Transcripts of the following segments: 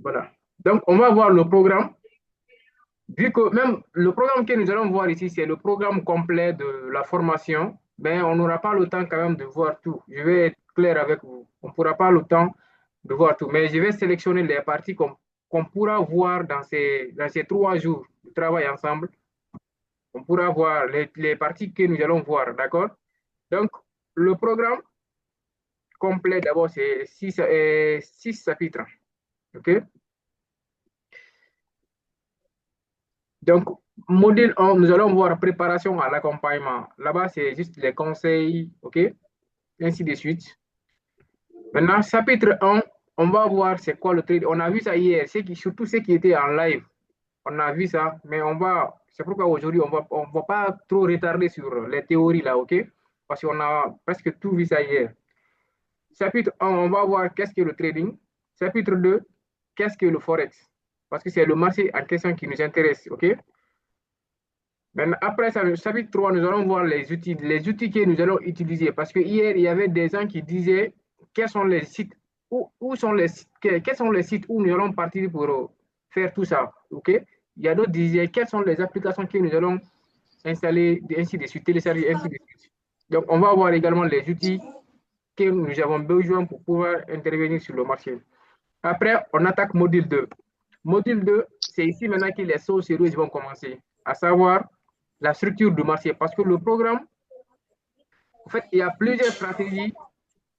Voilà. Donc, on va voir le programme. Vu que même le programme que nous allons voir ici, c'est le programme complet de la formation, ben, on n'aura pas le temps quand même de voir tout. Je vais être clair avec vous. On ne pourra pas le temps de voir tout, mais je vais sélectionner les parties qu'on pourra voir dans ces 3 jours de travail ensemble. On pourra voir les parties que nous allons voir, d'accord? Donc, le programme complet, d'abord, c'est 6 chapitres. OK? Donc, module 1, nous allons voir préparation à l'accompagnement. Là-bas, c'est juste les conseils, OK? Ainsi de suite. Maintenant, chapitre 1, on va voir c'est quoi le trade. On a vu ça hier, surtout ceux qui étaient en live. On a vu ça, mais c'est pourquoi aujourd'hui, on va pas trop retarder sur les théories là, OK? Parce qu'on a presque tout vu ça hier. Chapitre 1, on va voir qu'est-ce que le trading. Chapitre 2, qu'est-ce que le forex? Parce que c'est le marché en question qui nous intéresse, OK? Maintenant, après ça, le chapitre 3, nous allons voir les outils que nous allons utiliser. Parce que hier, il y avait des gens qui disaient quels sont les sites, où sont les, quels sont les sites où nous allons partir pour faire tout ça. OK? Il y a d'autres qui disaient quelles sont les applications que nous allons installer, ainsi de suite, télécharger, ainsi de suite. Donc, on va voir également les outils que nous avons besoin pour pouvoir intervenir sur le marché. Après, on attaque module 2. Module 2, c'est ici maintenant que les choses sérieuses vont commencer, à savoir la structure du marché. Parce que le programme, en fait, il y a plusieurs stratégies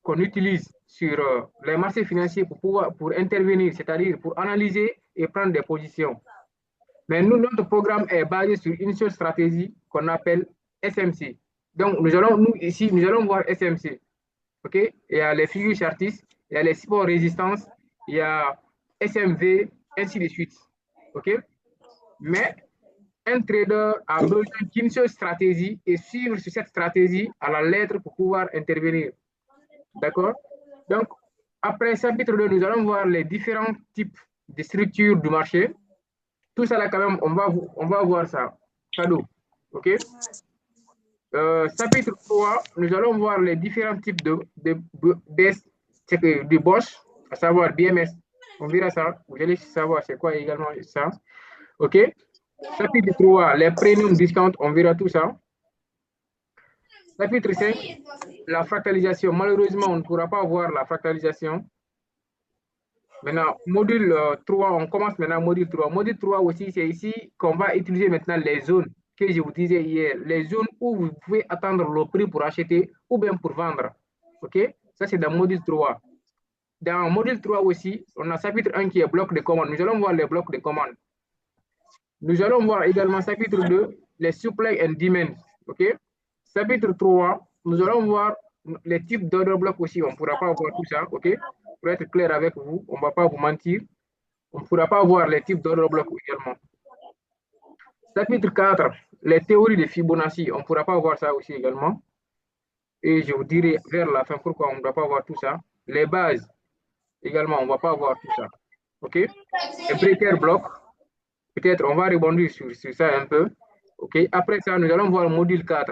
qu'on utilise sur les marchés financiers pour intervenir, c'est-à-dire pour analyser et prendre des positions. Mais nous, notre programme est basé sur une seule stratégie qu'on appelle SMC. Donc, nous allons voir SMC. OK? Il y a les figures chartistes, il y a les supports résistance, il y a SMV, ainsi de suite. OK? Mais un trader a besoin d'une seule stratégie et suivre sur cette stratégie à la lettre pour pouvoir intervenir. D'accord? Donc, après chapitre 2, nous allons voir les différents types de structures du marché. Tout ça là, quand même, on va voir ça. Cadeau. OK? Chapitre 3, nous allons voir les différents types de Bosch, à savoir BMS. On verra ça. Vous allez savoir c'est quoi également ça. OK? Chapitre 3, les premium discount, on verra tout ça. Chapitre 5, la fractalisation. Malheureusement, on ne pourra pas voir la fractalisation. Maintenant, module 3, on commence maintenant module 3. Module 3 aussi, c'est ici qu'on va utiliser maintenant les zones que je vous disais hier. Les zones où vous pouvez attendre le prix pour acheter ou bien pour vendre. OK? Ça, c'est dans module 3. Dans module 3 aussi, on a chapitre 1 qui est bloc de commande. Nous allons voir les blocs de commande. Nous allons voir également chapitre 2, les supply and demand. OK? Chapitre 3, nous allons voir les types d'ordre bloc aussi. On ne pourra pas voir tout ça. OK? Pour être clair avec vous, on ne va pas vous mentir. On ne pourra pas voir les types d'ordre bloc également. Chapitre 4, les théories de Fibonacci. On ne pourra pas voir ça aussi également. Et je vous dirai vers la fin pourquoi on ne doit pas voir tout ça. Les bases, également, on ne va pas voir tout ça. OK? Les breaker blocs, peut-être on va rebondir sur ça un peu. OK? Après ça, nous allons voir le module 4.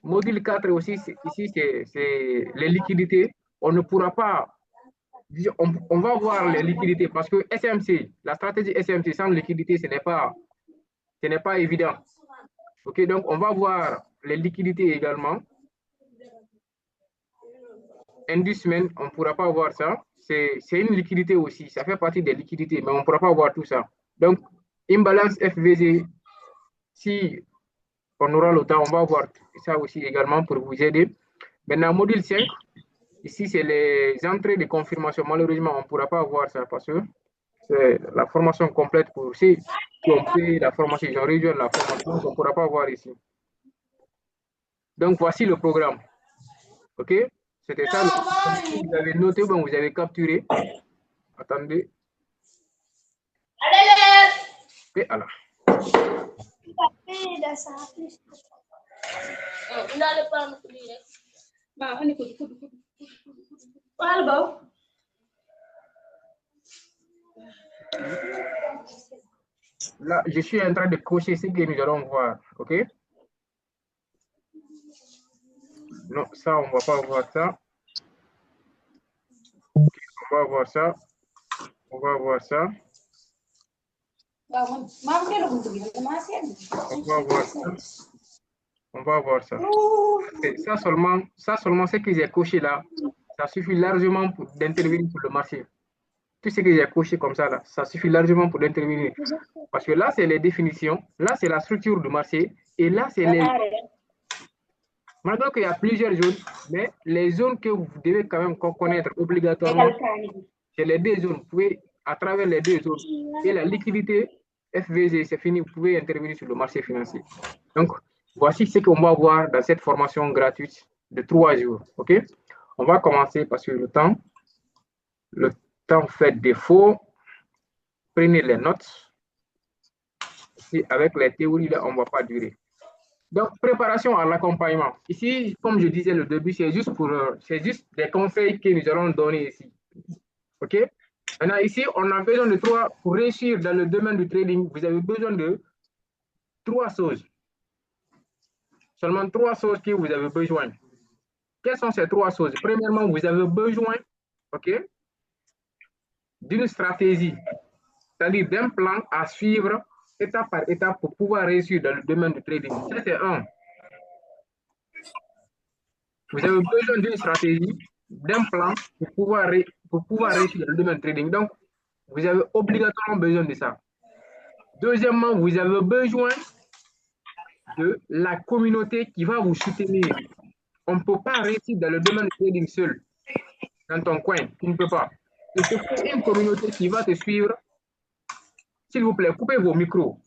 Module 4 aussi, ici, c'est les liquidités. On ne pourra pas, on va voir les liquidités parce que SMC, la stratégie SMC sans liquidité, ce n'est pas évident. OK, donc on va voir les liquidités également. Inducement, on ne pourra pas voir ça. C'est une liquidité aussi, ça fait partie des liquidités, mais on ne pourra pas voir tout ça. Donc, imbalance FVG, si on aura le temps, on va voir ça aussi également pour vous aider. Maintenant, module 5, ici, c'est les entrées de confirmation. Malheureusement, on ne pourra pas voir ça parce que c'est la formation complète pour ceux qui ont pris la formation, ils ont rejoint la formation, on ne pourra pas voir ici. Donc, voici le programme. OK? C'était ça le programme. Si vous avez noté, bon, vous avez capturé. Attendez. Et alors. Là, je suis en train de cocher ce que nous allons voir. OK? Non, ça, on ne va pas voir ça. Okay, on va voir ça. On va voir ça. On va voir ça. On va voir ça. Ça seulement ce que j'ai coché là, ça suffit largement pour d'intervenir sur le marché. Tout ce que j'ai coché comme ça là, ça suffit largement pour intervenir. Parce que là, c'est les définitions, là, c'est la structure du marché, et là, c'est les... Maintenant qu'il y a plusieurs zones, mais les zones que vous devez quand même connaître obligatoirement, c'est les deux zones. Vous pouvez, à travers les deux zones, et la liquidité, FVG, c'est fini, vous pouvez intervenir sur le marché financier. Donc, voici ce qu'on va voir dans cette formation gratuite de 3 jours. OK? On va commencer parce que le temps fait défaut. Prenez les notes. Et avec les théories, là, on ne va pas durer. Donc, préparation à l'accompagnement. Ici, comme je disais le début, c'est juste des conseils que nous allons donner ici. OK? Maintenant, ici, on a besoin de 3, pour réussir dans le domaine du trading, vous avez besoin de 3 choses. Seulement 3 choses que vous avez besoin. Quelles sont ces 3 choses? Premièrement, vous avez besoin, OK, d'une stratégie, c'est-à-dire d'un plan à suivre étape par étape pour pouvoir réussir dans le domaine du trading. Ça, c'est un. Vous avez besoin d'une stratégie, d'un plan pour pouvoir réussir dans le domaine du trading. Donc, vous avez obligatoirement besoin de ça. Deuxièmement, vous avez besoin de la communauté qui va vous soutenir. On ne peut pas réussir dans le domaine du trading seul, dans ton coin. Tu ne peux pas. Il te faut une communauté qui va te suivre. S'il vous plaît, coupez vos micros.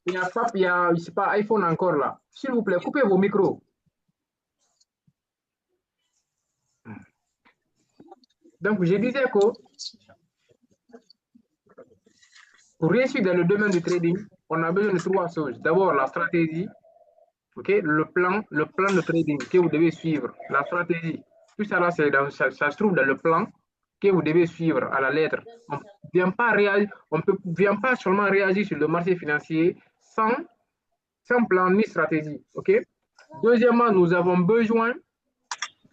Il n'y a pas, il y a, je sais pas, iPhone encore là. S'il vous plaît, coupez vos micros. Donc, je disais que pour réussir dans le domaine du trading, on a besoin de 3 choses. D'abord, la stratégie, okay? Le plan de trading que vous devez suivre, la stratégie. Tout ça là, ça se trouve dans le plan que vous devez suivre à la lettre. On ne vient pas seulement réagir sur le marché financier sans plan ni stratégie. Okay? Deuxièmement, nous avons besoin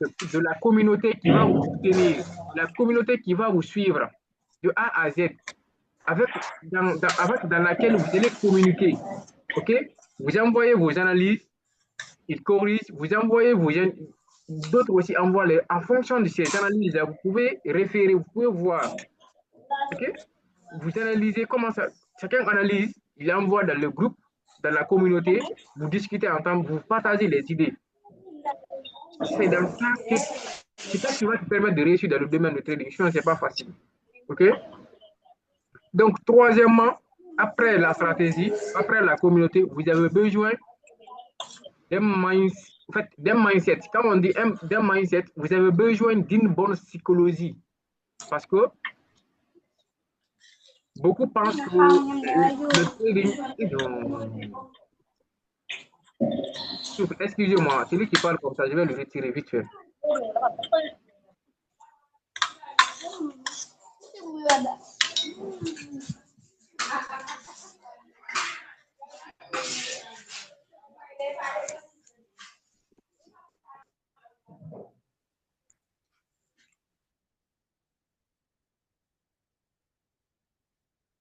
de la communauté qui va vous soutenir, la communauté qui va vous suivre de A à Z, dans laquelle vous allez communiquer. OK? Vous envoyez vos analyses, ils corrigent, vous envoyez d'autres aussi envoient en fonction de ces analyses, vous pouvez référer, vous pouvez voir. OK? Vous analysez comment ça, chacun analyse, il envoie dans le groupe, dans la communauté, vous discutez ensemble, vous partagez les idées. C'est dans ça que c'est ça qui va te permettre de réussir dans le domaine du trading. Sinon, ce n'est pas facile. OK? Donc, troisièmement, après la stratégie, après la communauté, vous avez besoin d'un mindset. Quand on dit d'un mindset, vous avez besoin d'une bonne psychologie. Parce que beaucoup pensent que le trading... Excusez-moi, celui qui parle comme ça, je vais le retirer vite fait.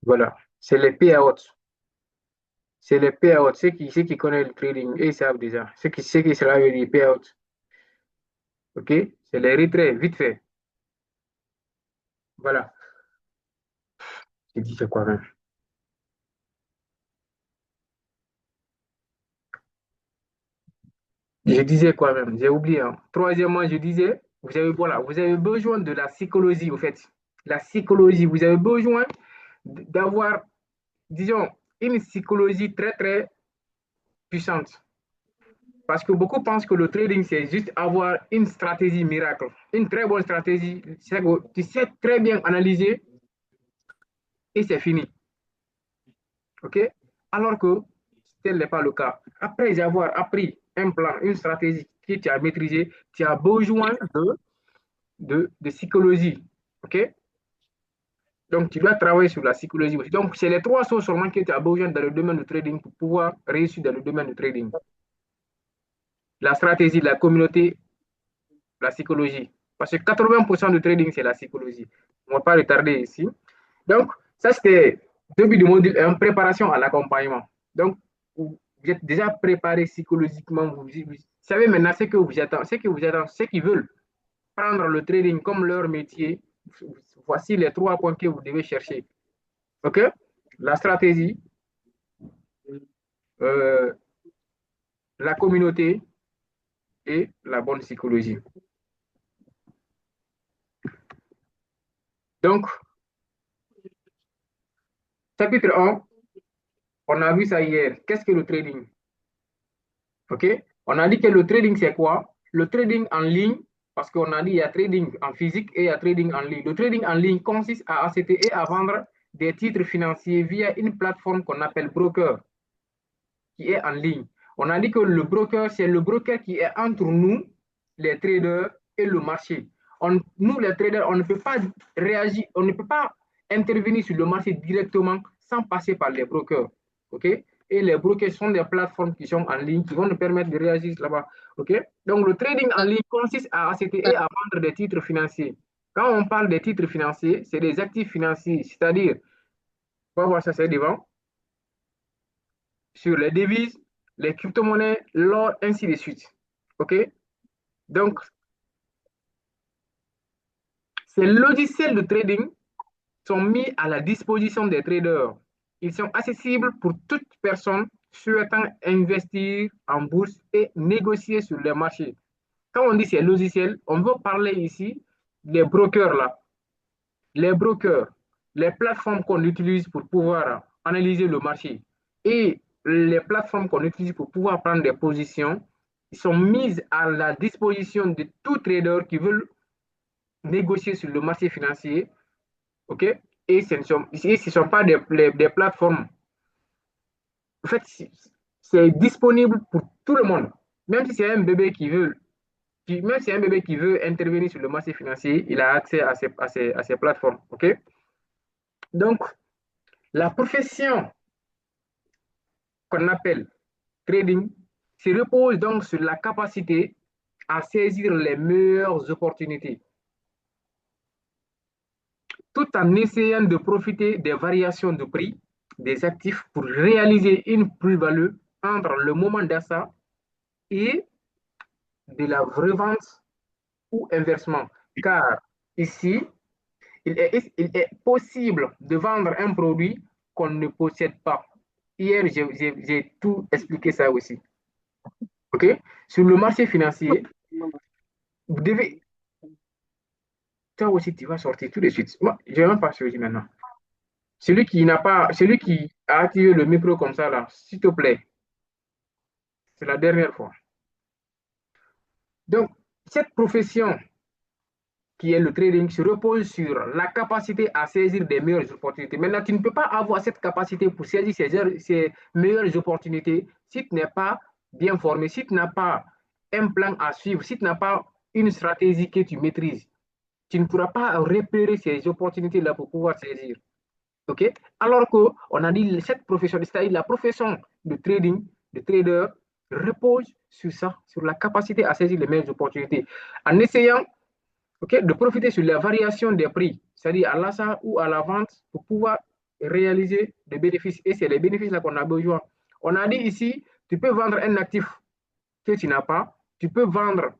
Voilà, c'est les payouts. C'est les payouts. Ceux qui connaissent le trading, ils savent déjà. Ceux qui sera les payouts. OK? C'est les retraits, vite fait. Voilà. Je dis c'est quoi même? Je disais quoi même? J'ai oublié. Hein. Troisièmement, je disais, vous avez besoin de la psychologie, au fait. La psychologie, vous avez besoin d'avoir, disons, une psychologie très, très puissante. Parce que beaucoup pensent que le trading, c'est juste avoir une stratégie miracle. Une très bonne stratégie. Tu sais très bien analyser et c'est fini. OK? Alors que tel n'est pas le cas. Après avoir appris un plan, une stratégie que tu as maîtrisée, tu as besoin de psychologie. OK? Donc, tu dois travailler sur la psychologie aussi. Donc, c'est les trois choses seulement que tu as besoin dans le domaine du trading pour pouvoir réussir dans le domaine du trading. La stratégie, la communauté, la psychologie. Parce que 80% du trading, c'est la psychologie. On ne va pas retarder ici. Donc, ça, c'était début du module 1, préparation à l'accompagnement. Donc, vous êtes déjà préparé psychologiquement. Vous savez maintenant ce que vous attendez, ce qu'ils veulent prendre le trading comme leur métier. Voici les trois points que vous devez chercher. OK? La stratégie, euh, la communauté et la bonne psychologie. Donc, chapitre 1, on a vu ça hier. Qu'est-ce que le trading? OK? On a dit que le trading, c'est quoi? Le trading en ligne, parce qu'on a dit il y a trading en physique et il y a trading en ligne. Le trading en ligne consiste à acheter et à vendre des titres financiers via une plateforme qu'on appelle broker, qui est en ligne. On a dit que le broker, c'est le broker qui est entre nous, les traders, et le marché. Nous, les traders, on ne peut pas réagir, on ne peut pas intervenir sur le marché directement sans passer par les brokers. OK? Et les brokers sont des plateformes qui sont en ligne, qui vont nous permettre de réagir là-bas. OK? Donc, le trading en ligne consiste à acheter et à vendre des titres financiers. Quand on parle des titres financiers, c'est des actifs financiers, c'est-à-dire, on va voir ça, c'est devant, sur les devises, les crypto-monnaies, l'or, ainsi de suite. OK? Donc, ces logiciels de trading sont mis à la disposition des traders. Ils sont accessibles pour toute personne souhaitant investir en bourse et négocier sur les marchés. Quand on dit ces logiciels, on veut parler ici des brokers là. Les brokers, les plateformes qu'on utilise pour pouvoir analyser le marché et les plateformes qu'on utilise pour pouvoir prendre des positions sont mises à la disposition de tout trader qui veut négocier sur le marché financier. OK? Et ce ne sont pas des plateformes. En fait, c'est disponible pour tout le monde. Même si c'est un bébé qui veut, même si c'est un bébé qui veut intervenir sur le marché financier, il a accès à ces plateformes. OK? Donc, la profession qu'on appelle trading se repose donc sur la capacité à saisir les meilleures opportunités, tout en essayant de profiter des variations de prix des actifs pour réaliser une plus-value entre le moment d'achat et de la revente ou inversement. Car ici, il est possible de vendre un produit qu'on ne possède pas. Hier, j'ai tout expliqué ça aussi. OK? Sur le marché financier, vous devez. Toi aussi, tu vas sortir tout de suite. Moi, je ne vais même pas sortir maintenant. Celui qui a activé le micro comme ça, là, s'il te plaît, c'est la dernière fois. Donc, cette profession qui est le trading se repose sur la capacité à saisir des meilleures opportunités. Maintenant, tu ne peux pas avoir cette capacité pour saisir ces meilleures opportunités si tu n'es pas bien formé, si tu n'as pas un plan à suivre, si tu n'as pas une stratégie que tu maîtrises. Tu ne pourras pas repérer ces opportunités-là pour pouvoir saisir. OK? Alors qu'on a dit cette profession, c'est-à-dire la profession de trading, de trader, repose sur ça, sur la capacité à saisir les meilleures opportunités. En essayant, OK, de profiter sur les variations des prix, c'est-à-dire à l'achat ou à la vente, pour pouvoir réaliser des bénéfices. Et c'est les bénéfices là qu'on a besoin. On a dit ici, tu peux vendre un actif que tu n'as pas, tu peux vendre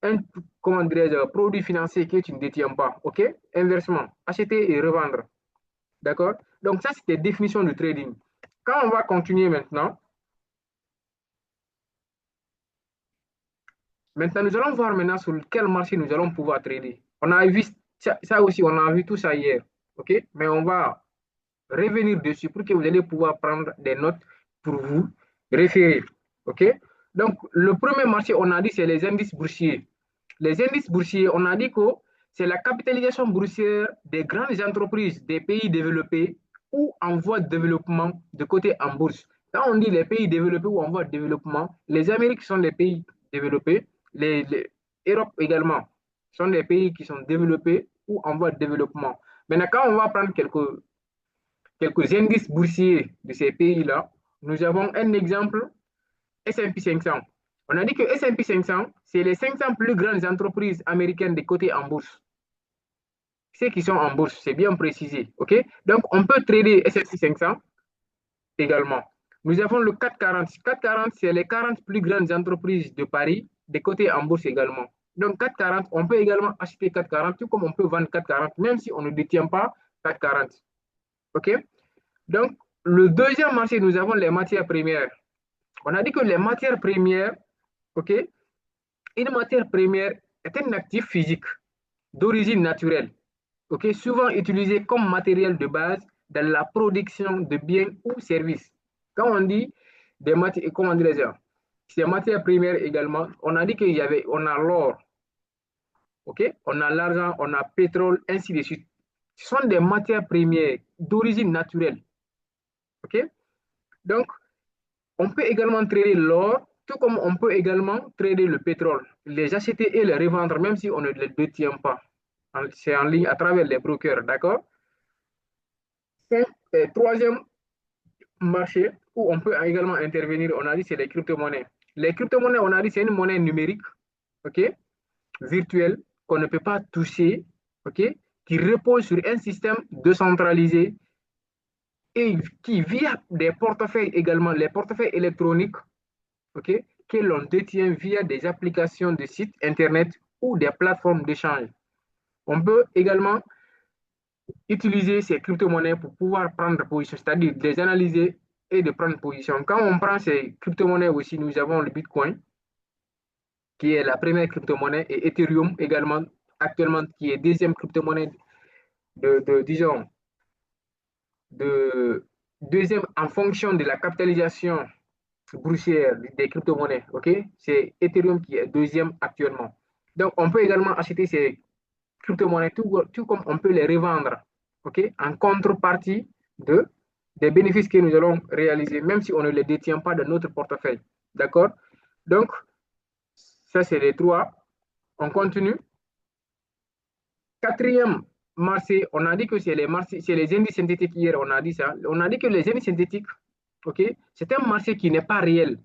un, comment dirais-je, produit financier que tu ne détiens pas. OK? Inversement, acheter et revendre. D'accord? Donc, ça, c'est des définitions de trading. Quand on va continuer maintenant, nous allons voir maintenant sur quel marché nous allons pouvoir trader. On a vu ça aussi, on a vu tout ça hier. OK? Mais on va revenir dessus pour que vous allez pouvoir prendre des notes pour vous référer. OK? Donc, le premier marché, on a dit, c'est les indices boursiers. Les indices boursiers, on a dit que c'est la capitalisation boursière des grandes entreprises des pays développés ou en voie de développement de côté en bourse. Quand on dit les pays développés ou en voie de développement, les Amériques sont les pays développés, l'Europe également sont des pays qui sont développés ou en voie de développement. Maintenant, quand on va prendre quelques indices boursiers de ces pays-là, nous avons un exemple, S&P 500. On a dit que S&P 500, c'est les 500 plus grandes entreprises américaines de côté en bourse. Ceux qui sont en bourse, c'est bien précisé. OK? Donc, on peut trader S&P 500 également. Nous avons le 440. 440, c'est les 40 plus grandes entreprises de Paris, des côtés en bourse également. Donc, 440, on peut également acheter 440, tout comme on peut vendre 440, même si on ne détient pas 440. OK? Donc, le deuxième marché, nous avons les matières premières. On a dit que les matières premières, OK? Une matière première est un actif physique d'origine naturelle, OK? Souvent utilisé comme matériel de base dans la production de biens ou services. Quand on dit des matières, comment dire ça? Ces matières premières également, on a dit on a l'or, OK? On a l'argent, on a pétrole, ainsi de suite. Ce sont des matières premières d'origine naturelle, OK? Donc, on peut également trader l'or, tout comme on peut également trader le pétrole, les acheter et les revendre, même si on ne les détient pas. C'est en ligne à travers les brokers, d'accord? Troisième marché où on peut également intervenir, on a dit, c'est les crypto-monnaies. Les crypto-monnaies, on a dit, c'est une monnaie numérique, OK, virtuelle, qu'on ne peut pas toucher, OK, qui repose sur un système décentralisé et qui, via des portefeuilles également, les portefeuilles électroniques, OK, que l'on détient via des applications de sites Internet ou des plateformes d'échange. On peut également utiliser ces crypto-monnaies pour pouvoir prendre position, c'est-à-dire de les analyser et de prendre position. Quand on prend ces crypto-monnaies aussi, nous avons le Bitcoin, qui est la première crypto-monnaie, et Ethereum également, actuellement, qui est deuxième crypto-monnaie disons, de deuxième en fonction de la capitalisation boursière des crypto-monnaies. OK? C'est Ethereum qui est deuxième actuellement. Donc, on peut également acheter ces crypto-monnaies tout comme on peut les revendre. OK? En contrepartie des bénéfices que nous allons réaliser, même si on ne les détient pas dans notre portefeuille. D'accord? Donc, ça, c'est les trois. On continue. Quatrième marché, on a dit que c'est les indices synthétiques hier, on a dit ça. On a dit que les indices synthétiques, OK, c'est un marché qui n'est pas réel.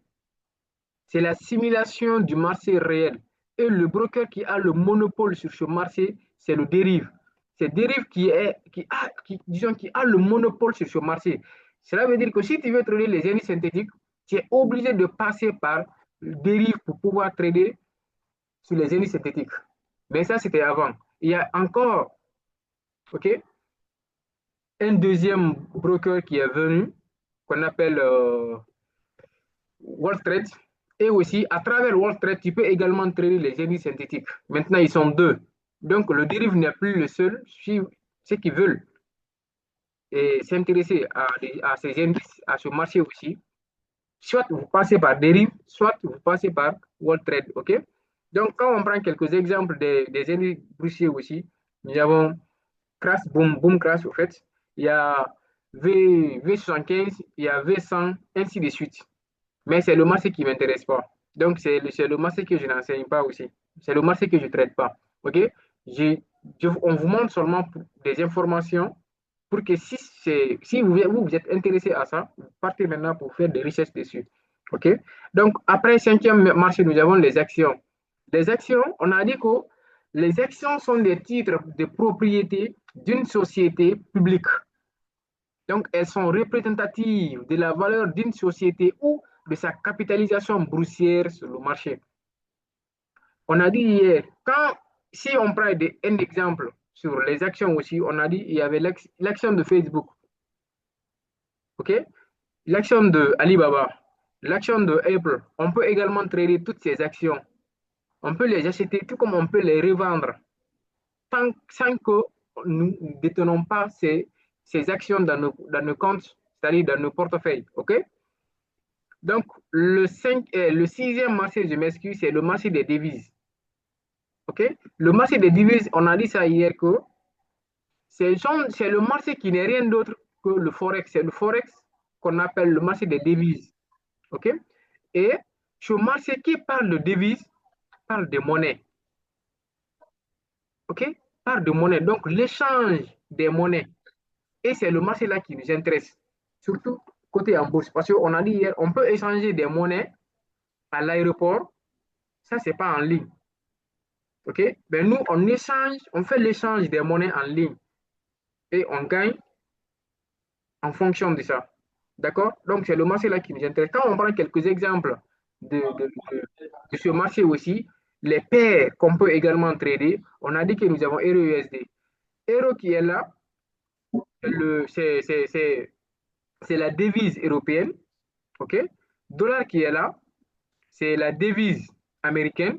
C'est la simulation du marché réel. Et le broker qui a le monopole sur ce marché, c'est le dérive. C'est dérive disons, qui a le monopole sur ce marché. Cela veut dire que si tu veux trader les indices synthétiques, tu es obligé de passer par le dérive pour pouvoir trader sur les indices synthétiques. Mais ça, c'était avant. Il y a encore, OK, un deuxième broker qui est venu, qu'on appelle Wall Street. Et aussi, à travers Wall Street, tu peux également trader les indices synthétiques. Maintenant, ils sont deux. Donc, le dérive n'est plus le seul. Ceux qui veulent s'intéresser à ces indices, à ce marché aussi, soit vous passez par dérive, soit vous passez par Wall Street. OK? Donc, quand on prend quelques exemples des indices boursiers aussi, nous avons Crash, Boom Crash, au fait. Il y a V75, il y a V100, ainsi de suite. Mais c'est le marché qui ne m'intéresse pas. Donc, c'est le marché que je n'enseigne pas aussi. C'est le marché que je ne traite pas. OK? On vous montre seulement des informations pour que si vous êtes intéressé à ça, vous partez maintenant pour faire des recherches dessus. OK? Donc, après, cinquième marché, nous avons les actions. Les actions, on a dit que les actions sont des titres de propriété d'une société publique. Donc, elles sont représentatives de la valeur d'une société ou de sa capitalisation boursière sur le marché. On a dit hier, si on prend un exemple sur les actions aussi, on a dit il y avait l'action de Facebook, OK? L'action de Alibaba, l'action de Apple. On peut également trader toutes ces actions. On peut les acheter tout comme on peut les revendre sans que nous ne détenons pas ces actions dans nos comptes, c'est-à-dire dans nos portefeuilles. OK? Donc, le sixième marché, je m'excuse, c'est le marché des devises. OK? Le marché des devises, on a dit ça hier que c'est le marché qui n'est rien d'autre que le Forex. C'est le Forex qu'on appelle le marché des devises. OK? Et ce marché qui parle de devises parle de monnaie. OK? Parle de monnaie. Donc, l'échange des monnaies. Et c'est le marché là qui nous intéresse, surtout côté en bourse. Parce qu'on a dit hier, on peut échanger des monnaies à l'aéroport. Ça, c'est pas en ligne. OK? Ben nous, on échange, on fait l'échange des monnaies en ligne et on gagne en fonction de ça. D'accord? Donc, c'est le marché là qui nous intéresse. Quand on prend quelques exemples de ce marché aussi, les paires qu'on peut également trader, on a dit que nous avons Euro USD. Euro qui est là, c'est la devise européenne. OK? Dollar qui est là, c'est la devise américaine.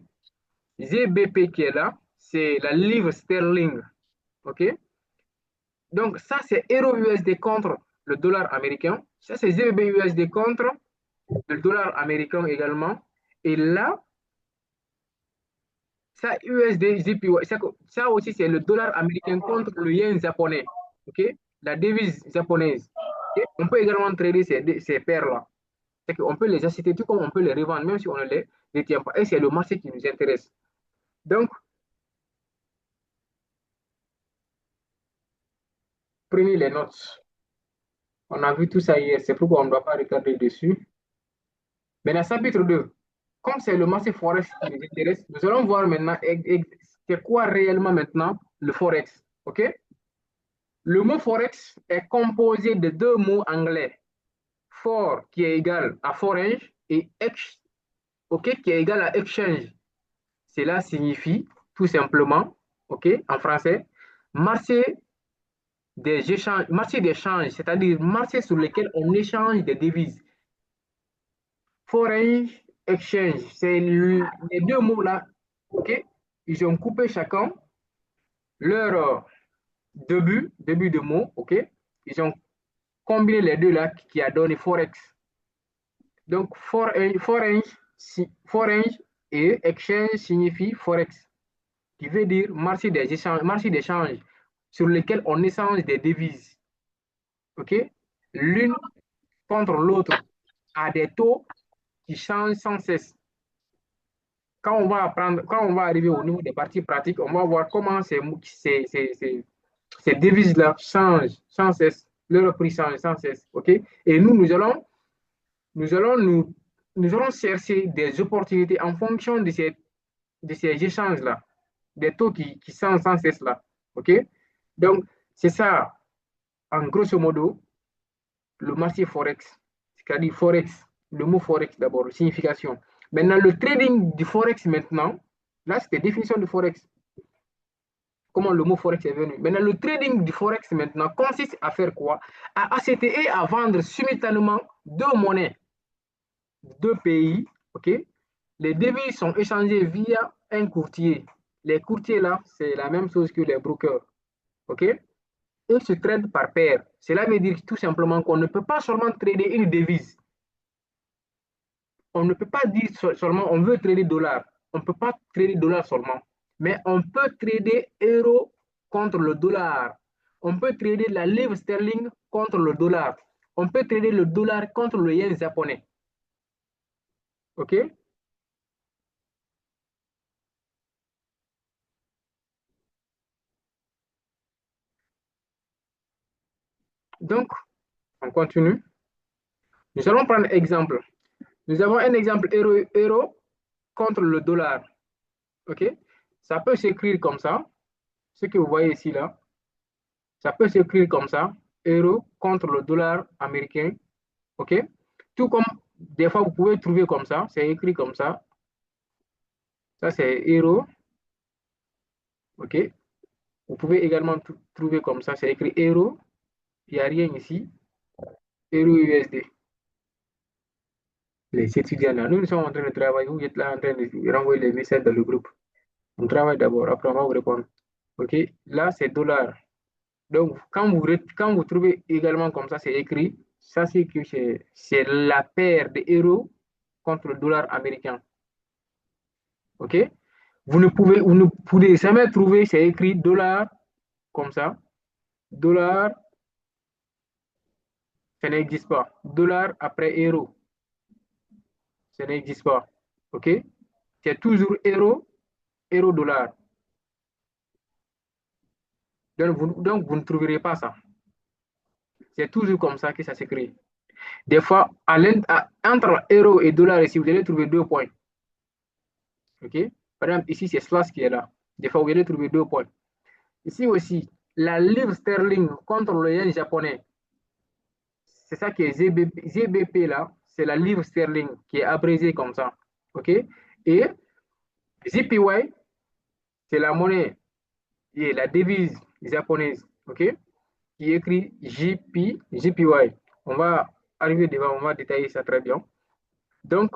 GBP qui est là, c'est la livre sterling. OK? Donc, ça, c'est Euro USD contre le dollar américain. Ça, c'est GBP USD contre le dollar américain également. Et là, ça, USD, JPY, ça aussi, c'est le dollar américain contre le yen japonais. OK? La devise japonaise. OK? On peut également trader ces paires-là. C'est qu'on peut les acheter tout comme on peut les revendre, même si on ne les détient pas. Et c'est le marché qui nous intéresse. Donc, prenez les notes. On a vu tout ça hier, c'est pourquoi on ne doit pas regarder dessus. Maintenant, chapitre 2. Comme c'est le marché Forex qui nous intéresse, nous allons voir maintenant c'est quoi réellement maintenant le Forex. OK? Le mot Forex est composé de deux mots anglais. For qui est égal à foreign et ex, OK, qui est égal à exchange. Cela signifie tout simplement, OK, en français, marché des échanges, marché d'échange, c'est-à-dire marché sur lequel on échange des devises. Foreign exchange, c'est les deux mots-là, OK? Ils ont coupé chacun leur début de mot, OK? Ils ont combiné les deux là qui a donné Forex. Donc, foreign et exchange signifie Forex, qui veut dire marché d'échange sur lequel on échange des devises, OK? L'une contre l'autre à des taux qui changent sans cesse. Quand on va arriver au niveau des parties pratiques, on va voir comment ces devises-là changent sans cesse, leur prix change sans cesse, OK? Et nous allons nous allons chercher des opportunités en fonction de ces échanges-là, des taux qui changent sans cesse là, OK? Donc, c'est ça, en grosso modo, le marché Forex, c'est-à-dire Forex, le mot Forex d'abord, signification. Maintenant, le trading du Forex maintenant, là, c'était définition du Forex, comment le mot Forex est venu. Maintenant, le trading du Forex maintenant consiste à faire quoi? À acheter et à vendre simultanément deux monnaies, deux pays, OK? Les devises sont échangées via un courtier. Les courtiers, là, c'est la même chose que les brokers, OK? Ils se tradent par paire. Cela veut dire tout simplement qu'on ne peut pas seulement trader une devise. On ne peut pas dire seulement on veut trader dollar. On ne peut pas trader dollar seulement. Mais on peut trader euro contre le dollar. On peut trader la livre sterling contre le dollar. On peut trader le dollar contre le yen japonais. OK? Donc, on continue. Nous allons prendre un exemple. Nous avons un exemple euro contre le dollar. OK? Ça peut s'écrire comme ça. Ce que vous voyez ici, là. Ça peut s'écrire comme ça. Euro contre le dollar américain. OK? Tout comme des fois, vous pouvez trouver comme ça. C'est écrit comme ça. Ça, c'est euro. OK? Vous pouvez également trouver comme ça. C'est écrit euro. Il n'y a rien ici. Euro USD. Les étudiants là, nous sommes en train de travailler. Vous êtes là en train de renvoyer les messages dans le groupe. On travaille d'abord. Après, on va vous répondre. OK? Là, c'est dollar. Donc, quand vous trouvez également comme ça, c'est écrit, ça c'est que c'est la paire de euros contre le dollar américain. OK? Vous ne pouvez jamais trouver, c'est écrit dollar comme ça. Dollar, ça n'existe pas. Dollar après euro, ça n'existe pas. OK? C'est toujours euro, euro, dollar. Donc, vous ne trouverez pas ça. C'est toujours comme ça que ça s'écrit. Des fois, entre euro et dollar ici, vous allez trouver 2 points. OK? Par exemple, ici, c'est slash qui est là. Des fois, vous allez trouver 2 points. Ici aussi, la livre sterling contre le yen japonais, c'est ça qui est ZBP là, c'est la livre sterling qui est abrégée comme ça. OK? Et JPY, c'est la monnaie, et la devise japonaise. OK? Qui est écrit JPY. On va arriver devant, on va détailler ça très bien. Donc,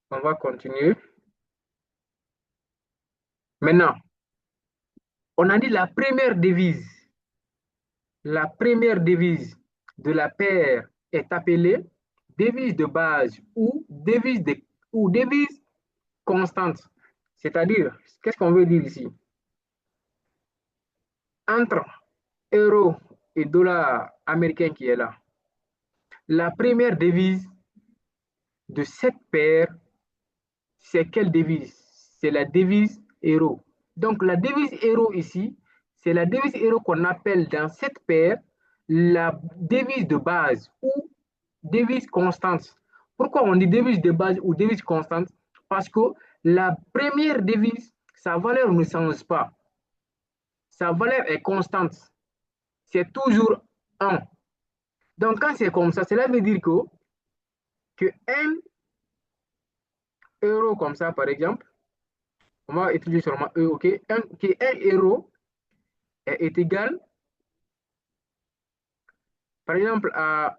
on va continuer. Maintenant, on a dit la première devise de la paire est appelée devise de base ou devise constante. C'est-à-dire, qu'est-ce qu'on veut dire ici? Entre euro et dollar américain qui est là, la première devise de cette paire, c'est quelle devise? C'est la devise euro. Donc, la devise euro ici, c'est la devise euro qu'on appelle dans cette paire la devise de base ou devise constante. Pourquoi on dit devise de base ou devise constante? Parce que la première devise, sa valeur ne change pas. Sa valeur est constante. C'est toujours 1. Donc, quand c'est comme ça, cela veut dire que 1 euro comme ça, par exemple, on va étudier seulement E, OK? Que 1 euro est égal, par exemple, à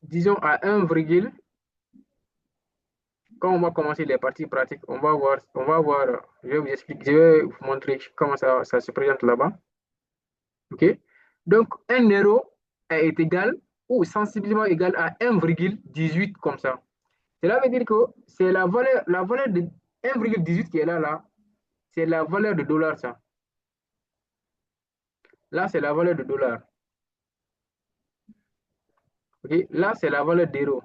disons, à 1, quand on va commencer les parties pratiques, on va voir, je vais vous expliquer, je vais vous montrer comment ça se présente là-bas. OK? Donc, 1 euro est égal ou sensiblement égal à 1,18 comme ça. Cela veut dire que c'est la valeur de 1,18 qui est là, c'est la valeur de dollar, ça. Là, c'est la valeur de dollar. OK? Là, c'est la valeur d'euro.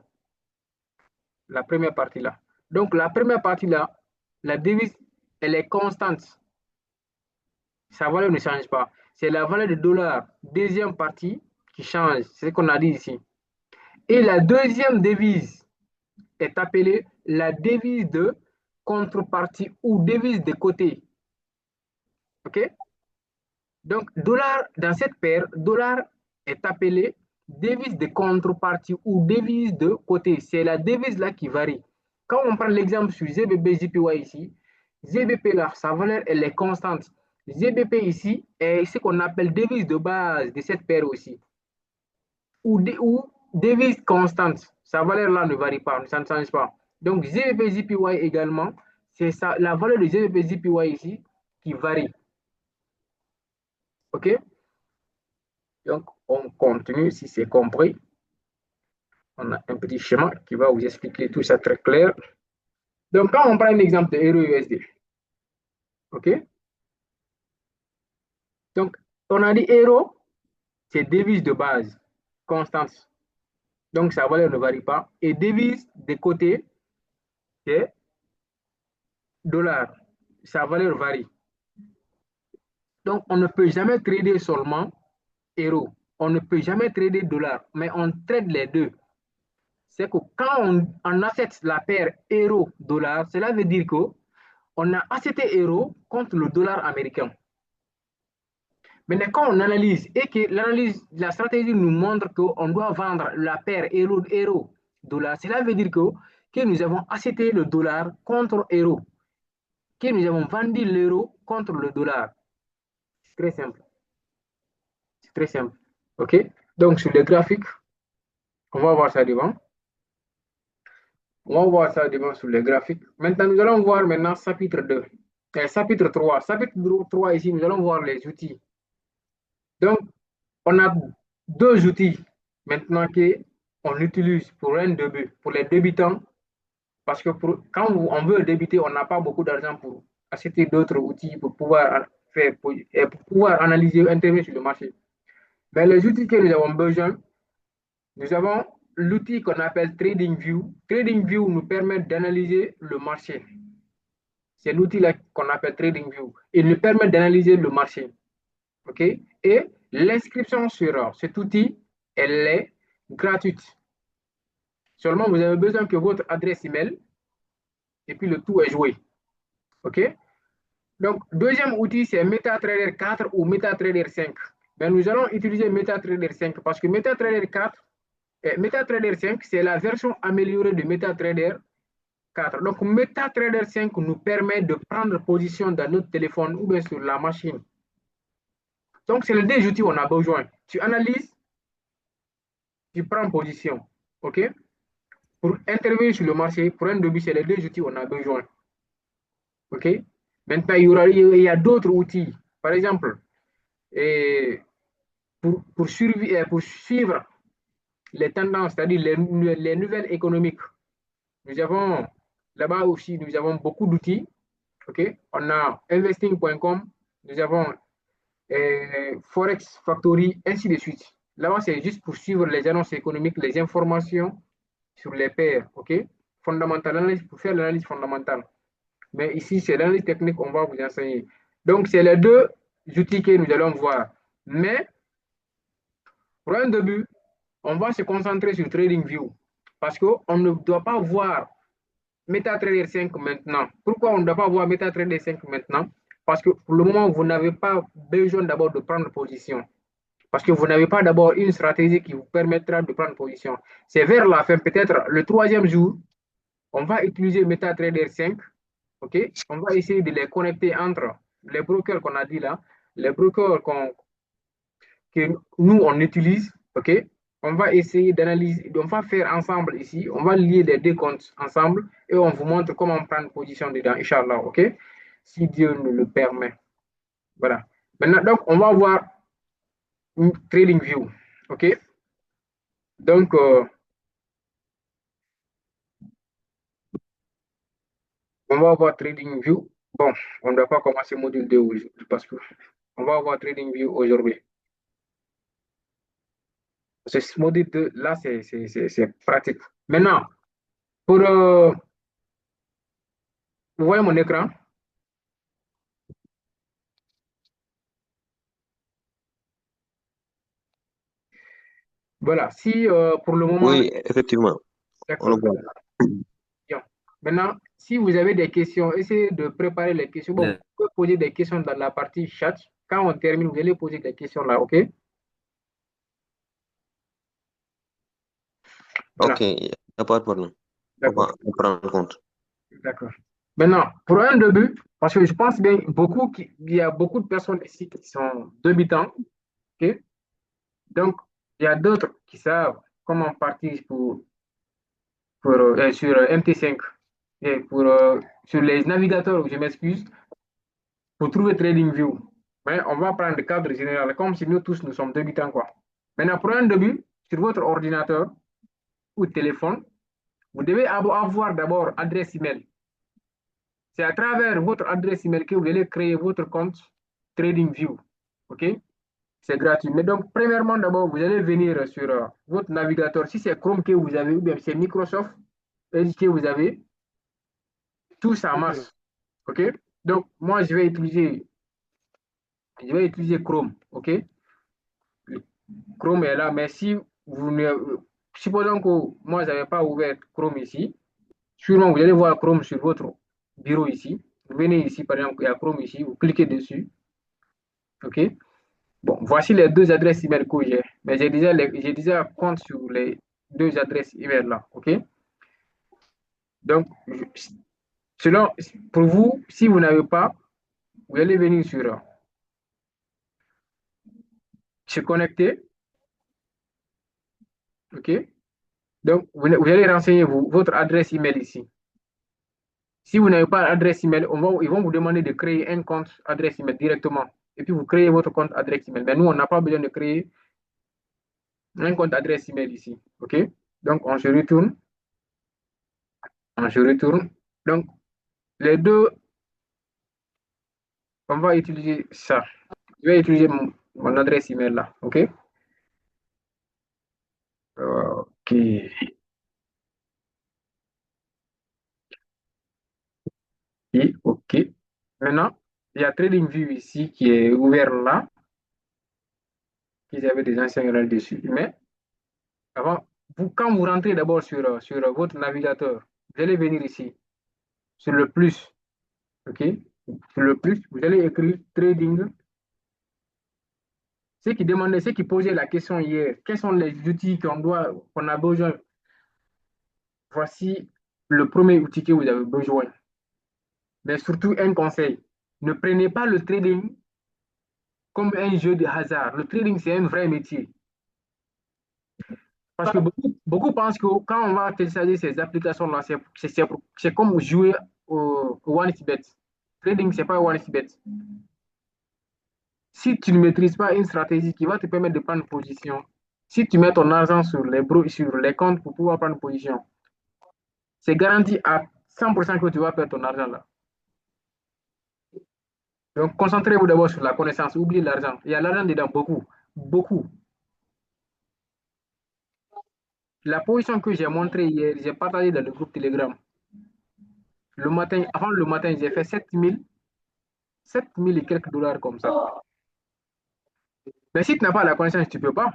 La première partie là. Donc, la première partie là, la devise, elle est constante. Sa valeur ne change pas. C'est la valeur de dollar, deuxième partie, qui change. C'est ce qu'on a dit ici. Et la deuxième devise est appelée la devise de contrepartie ou devise de côté. OK? Donc, dollar, dans cette paire, dollar est appelé devise de contrepartie ou devise de côté. C'est la devise là qui varie. Quand on prend l'exemple sur ZBP, JPY ici, ZBP là, sa valeur, elle est constante. ZBP ici est ce qu'on appelle devise de base de cette paire aussi. Ou devise constante. Sa valeur là ne varie pas, ça ne change pas. Donc, ZBP, JPY également, c'est ça, la valeur de ZBP, JPY ici qui varie. OK? Donc, on continue si c'est compris. On a un petit schéma qui va vous expliquer tout ça très clair. Donc, quand on prend un exemple de euro USD, OK? Donc, on a dit euro, c'est devise de base, constante. Donc, sa valeur ne varie pas. Et devise de côté, c'est dollar. Sa valeur varie. Donc, on ne peut jamais trader seulement euro. On ne peut jamais trader dollar, mais on trade les deux. C'est que quand on achète la paire euro-dollar, cela veut dire qu'on a acheté euro contre le dollar américain. Maintenant, quand on analyse et que la stratégie nous montre qu'on doit vendre la paire euro-dollar, cela veut dire que nous avons acheté le dollar contre euro, que nous avons vendu l'euro contre le dollar. C'est très simple. C'est très simple. OK? Donc, sur le graphique, on va voir ça devant. On va voir ça devant sur le graphique. Maintenant, nous allons voir maintenant chapitre 2. Chapitre 3. Chapitre 3 ici, nous allons voir les outils. Donc, on a deux outils maintenant qu'on utilise pour un début, pour les débutants, parce que quand on veut débuter, on n'a pas beaucoup d'argent pour acheter d'autres outils pour pouvoir pour pouvoir analyser, intervenir sur le marché. Mais les outils que nous avons besoin, nous avons l'outil qu'on appelle TradingView. TradingView nous permet d'analyser le marché. C'est l'outil-là qu'on appelle TradingView. Il nous permet d'analyser le marché. OK? Et l'inscription sur cet outil, elle est gratuite. Seulement, vous avez besoin que votre adresse email et puis le tout est joué. OK? Donc, deuxième outil, c'est MetaTrader 4 ou MetaTrader 5. Mais nous allons utiliser MetaTrader 5 parce que MetaTrader 4 et MetaTrader 5, c'est la version améliorée de MetaTrader 4. Donc, MetaTrader 5 nous permet de prendre position dans notre téléphone ou bien sur la machine. Donc, c'est les deux outils qu'on a besoin. Tu analyses, tu prends position. OK? Pour intervenir sur le marché, pour un début, c'est les deux outils qu'on a besoin. OK? Maintenant, il y a d'autres outils. Par exemple, et pour suivre les tendances, c'est-à-dire les nouvelles économiques, nous avons là-bas aussi, nous avons beaucoup d'outils. OK? On a investing.com, nous avons Forex Factory, ainsi de suite. Là-bas, c'est juste pour suivre les annonces économiques, les informations sur les paires. OK? Fondamentale, pour faire l'analyse fondamentale. Mais ici, c'est l'analyse technique qu'on va vous enseigner. Donc, c'est les deux outils que nous allons voir. Mais pour un début, on va se concentrer sur TradingView parce qu'on ne doit pas voir MetaTrader 5 maintenant. Pourquoi on ne doit pas voir MetaTrader 5 maintenant? Parce que pour le moment, vous n'avez pas besoin d'abord de prendre position. Parce que vous n'avez pas d'abord une stratégie qui vous permettra de prendre position. C'est vers la fin, peut-être le troisième jour, on va utiliser MetaTrader 5. OK? On va essayer de les connecter entre les brokers qu'on a dit là, les brokers que nous, on utilise. OK? On va essayer d'analyser, on va faire ensemble ici, on va lier les deux comptes ensemble et on vous montre comment prendre position dedans, Inch'Allah. OK? Si Dieu nous le permet. Voilà. Maintenant, donc, on va voir une TradingView. OK? Donc, on va voir TradingView. Bon, on ne doit pas commencer module 2 aujourd'hui parce que on va voir TradingView aujourd'hui. Ce module 2, là, c'est pratique. Maintenant, pour, vous voyez mon écran? Voilà. Si pour le moment, Oui, effectivement, on le d'accord. voit. Bien. Maintenant, si vous avez des questions, essayez de préparer les questions. Bon, vous pouvez poser des questions dans la partie chat. Quand on termine, vous allez poser des questions là, OK? Ok, Voilà. il n'y a pas de problème. On D'accord. va en prendre en compte. D'accord. Maintenant, pour un début, parce que je pense bien il y a beaucoup de personnes ici qui sont débutants, OK? Donc, il y a d'autres qui savent comment partir sur MT5 et sur les navigateurs, je m'excuse, pour trouver TradingView. Mais on va prendre le cadre général, comme si nous tous nous sommes débutants, quoi. Maintenant, pour un début, sur votre ordinateur ou téléphone, vous devez avoir d'abord adresse email. C'est à travers votre adresse email que vous allez créer votre compte TradingView. OK? C'est gratuit. Mais donc, premièrement, d'abord, vous allez venir sur votre navigateur. Si c'est Chrome que vous avez, ou bien c'est Microsoft Edge que vous avez, tout ça marche. OK? Donc, moi, je vais utiliser Chrome. OK? Chrome est là, mais si vous ne. Supposons que moi, je n'avais pas ouvert Chrome ici. Sûrement, vous allez voir Chrome sur votre bureau ici. Vous venez ici, par exemple, il y a Chrome ici, vous cliquez dessus. OK? Bon, voici les deux adresses email que j'ai. Mais j'ai déjà compte sur les deux adresses email là. OK? Donc, selon, pour vous, si vous n'avez pas, vous allez venir sur se connecter. OK? Donc, vous allez renseigner votre adresse email ici. Si vous n'avez pas d'adresse email, ils vont vous demander de créer un compte adresse email directement. Et puis, vous créez votre compte adresse email. Mais nous, on n'a pas besoin de créer un compte adresse email ici. OK? Donc, on se retourne. On se retourne. Donc, les deux, on va utiliser ça. Je vais utiliser mon adresse email là. OK? OK. Et OK. Maintenant, il y a TradingView ici qui est ouvert là. Ils avaient des anciens URL dessus. Mais avant, quand vous rentrez d'abord sur votre navigateur, vous allez venir ici, sur le plus. OK? Sur le plus, vous allez écrire trading. Ceux qui posaient la question hier, quels sont les outils qu'on a besoin? Voici le premier outil que vous avez besoin. Mais surtout, un conseil, ne prenez pas le trading comme un jeu de hasard. Le trading, c'est un vrai métier. Parce que beaucoup pensent que quand on va télécharger ces applications-là, c'est comme jouer au OneXBet. Trading, c'est pas OneXBet. Si tu ne maîtrises pas une stratégie qui va te permettre de prendre position, si tu mets ton argent sur les comptes pour pouvoir prendre position, c'est garanti à 100% que tu vas perdre ton argent là. Donc, concentrez-vous d'abord sur la connaissance, oubliez l'argent. Il y a l'argent dedans, beaucoup, beaucoup. La position que j'ai montrée hier, j'ai partagé dans le groupe Telegram. Le matin, avant le matin, j'ai fait 7 000 et quelques dollars comme ça. Mais si tu n'as pas la connaissance, tu ne peux pas.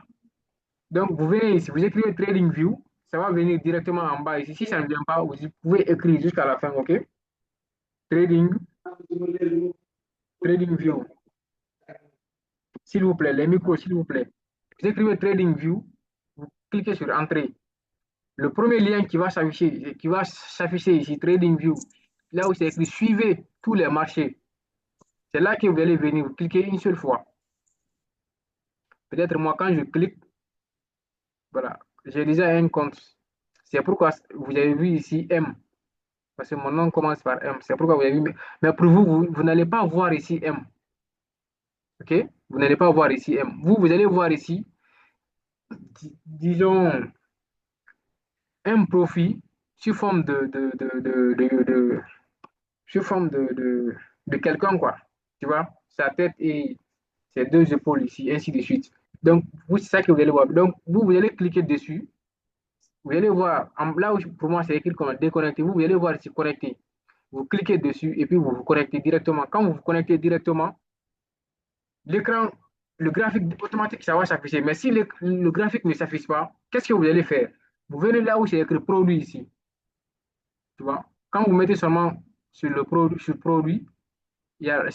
Donc, vous venez ici, vous écrivez TradingView, ça va venir directement en bas ici. Si ça ne vient pas, vous pouvez écrire jusqu'à la fin, OK? Trading, TradingView. S'il vous plaît, les micros, s'il vous plaît. Vous écrivez TradingView, vous cliquez sur Entrée. Le premier lien qui va s'afficher ici, TradingView, là où c'est écrit Suivez tous les marchés. C'est là que vous allez venir, vous cliquez une seule fois. Peut-être moi, quand je clique, voilà, j'ai déjà un compte. C'est pourquoi vous avez vu ici M, parce que mon nom commence par M. C'est pourquoi vous avez vu. Mais pour vous, vous n'allez pas voir ici M. OK? Vous n'allez pas voir ici M. Vous allez voir ici, disons, un profit sous forme sous forme de quelqu'un, quoi. Tu vois? Sa tête et ses deux épaules ici, ainsi de suite. Donc, vous, c'est ça que vous allez voir. Donc, vous allez cliquer dessus. Vous allez voir, là où pour moi c'est écrit comme déconnecter, vous allez voir ici connecter. Vous cliquez dessus et puis vous vous connectez directement. Quand vous vous connectez directement, l'écran, le graphique automatique, ça va s'afficher. Mais si le graphique ne s'affiche pas, qu'est-ce que vous allez faire? Vous venez là où c'est écrit produit ici. Tu vois? Quand vous mettez seulement sur produit, il y a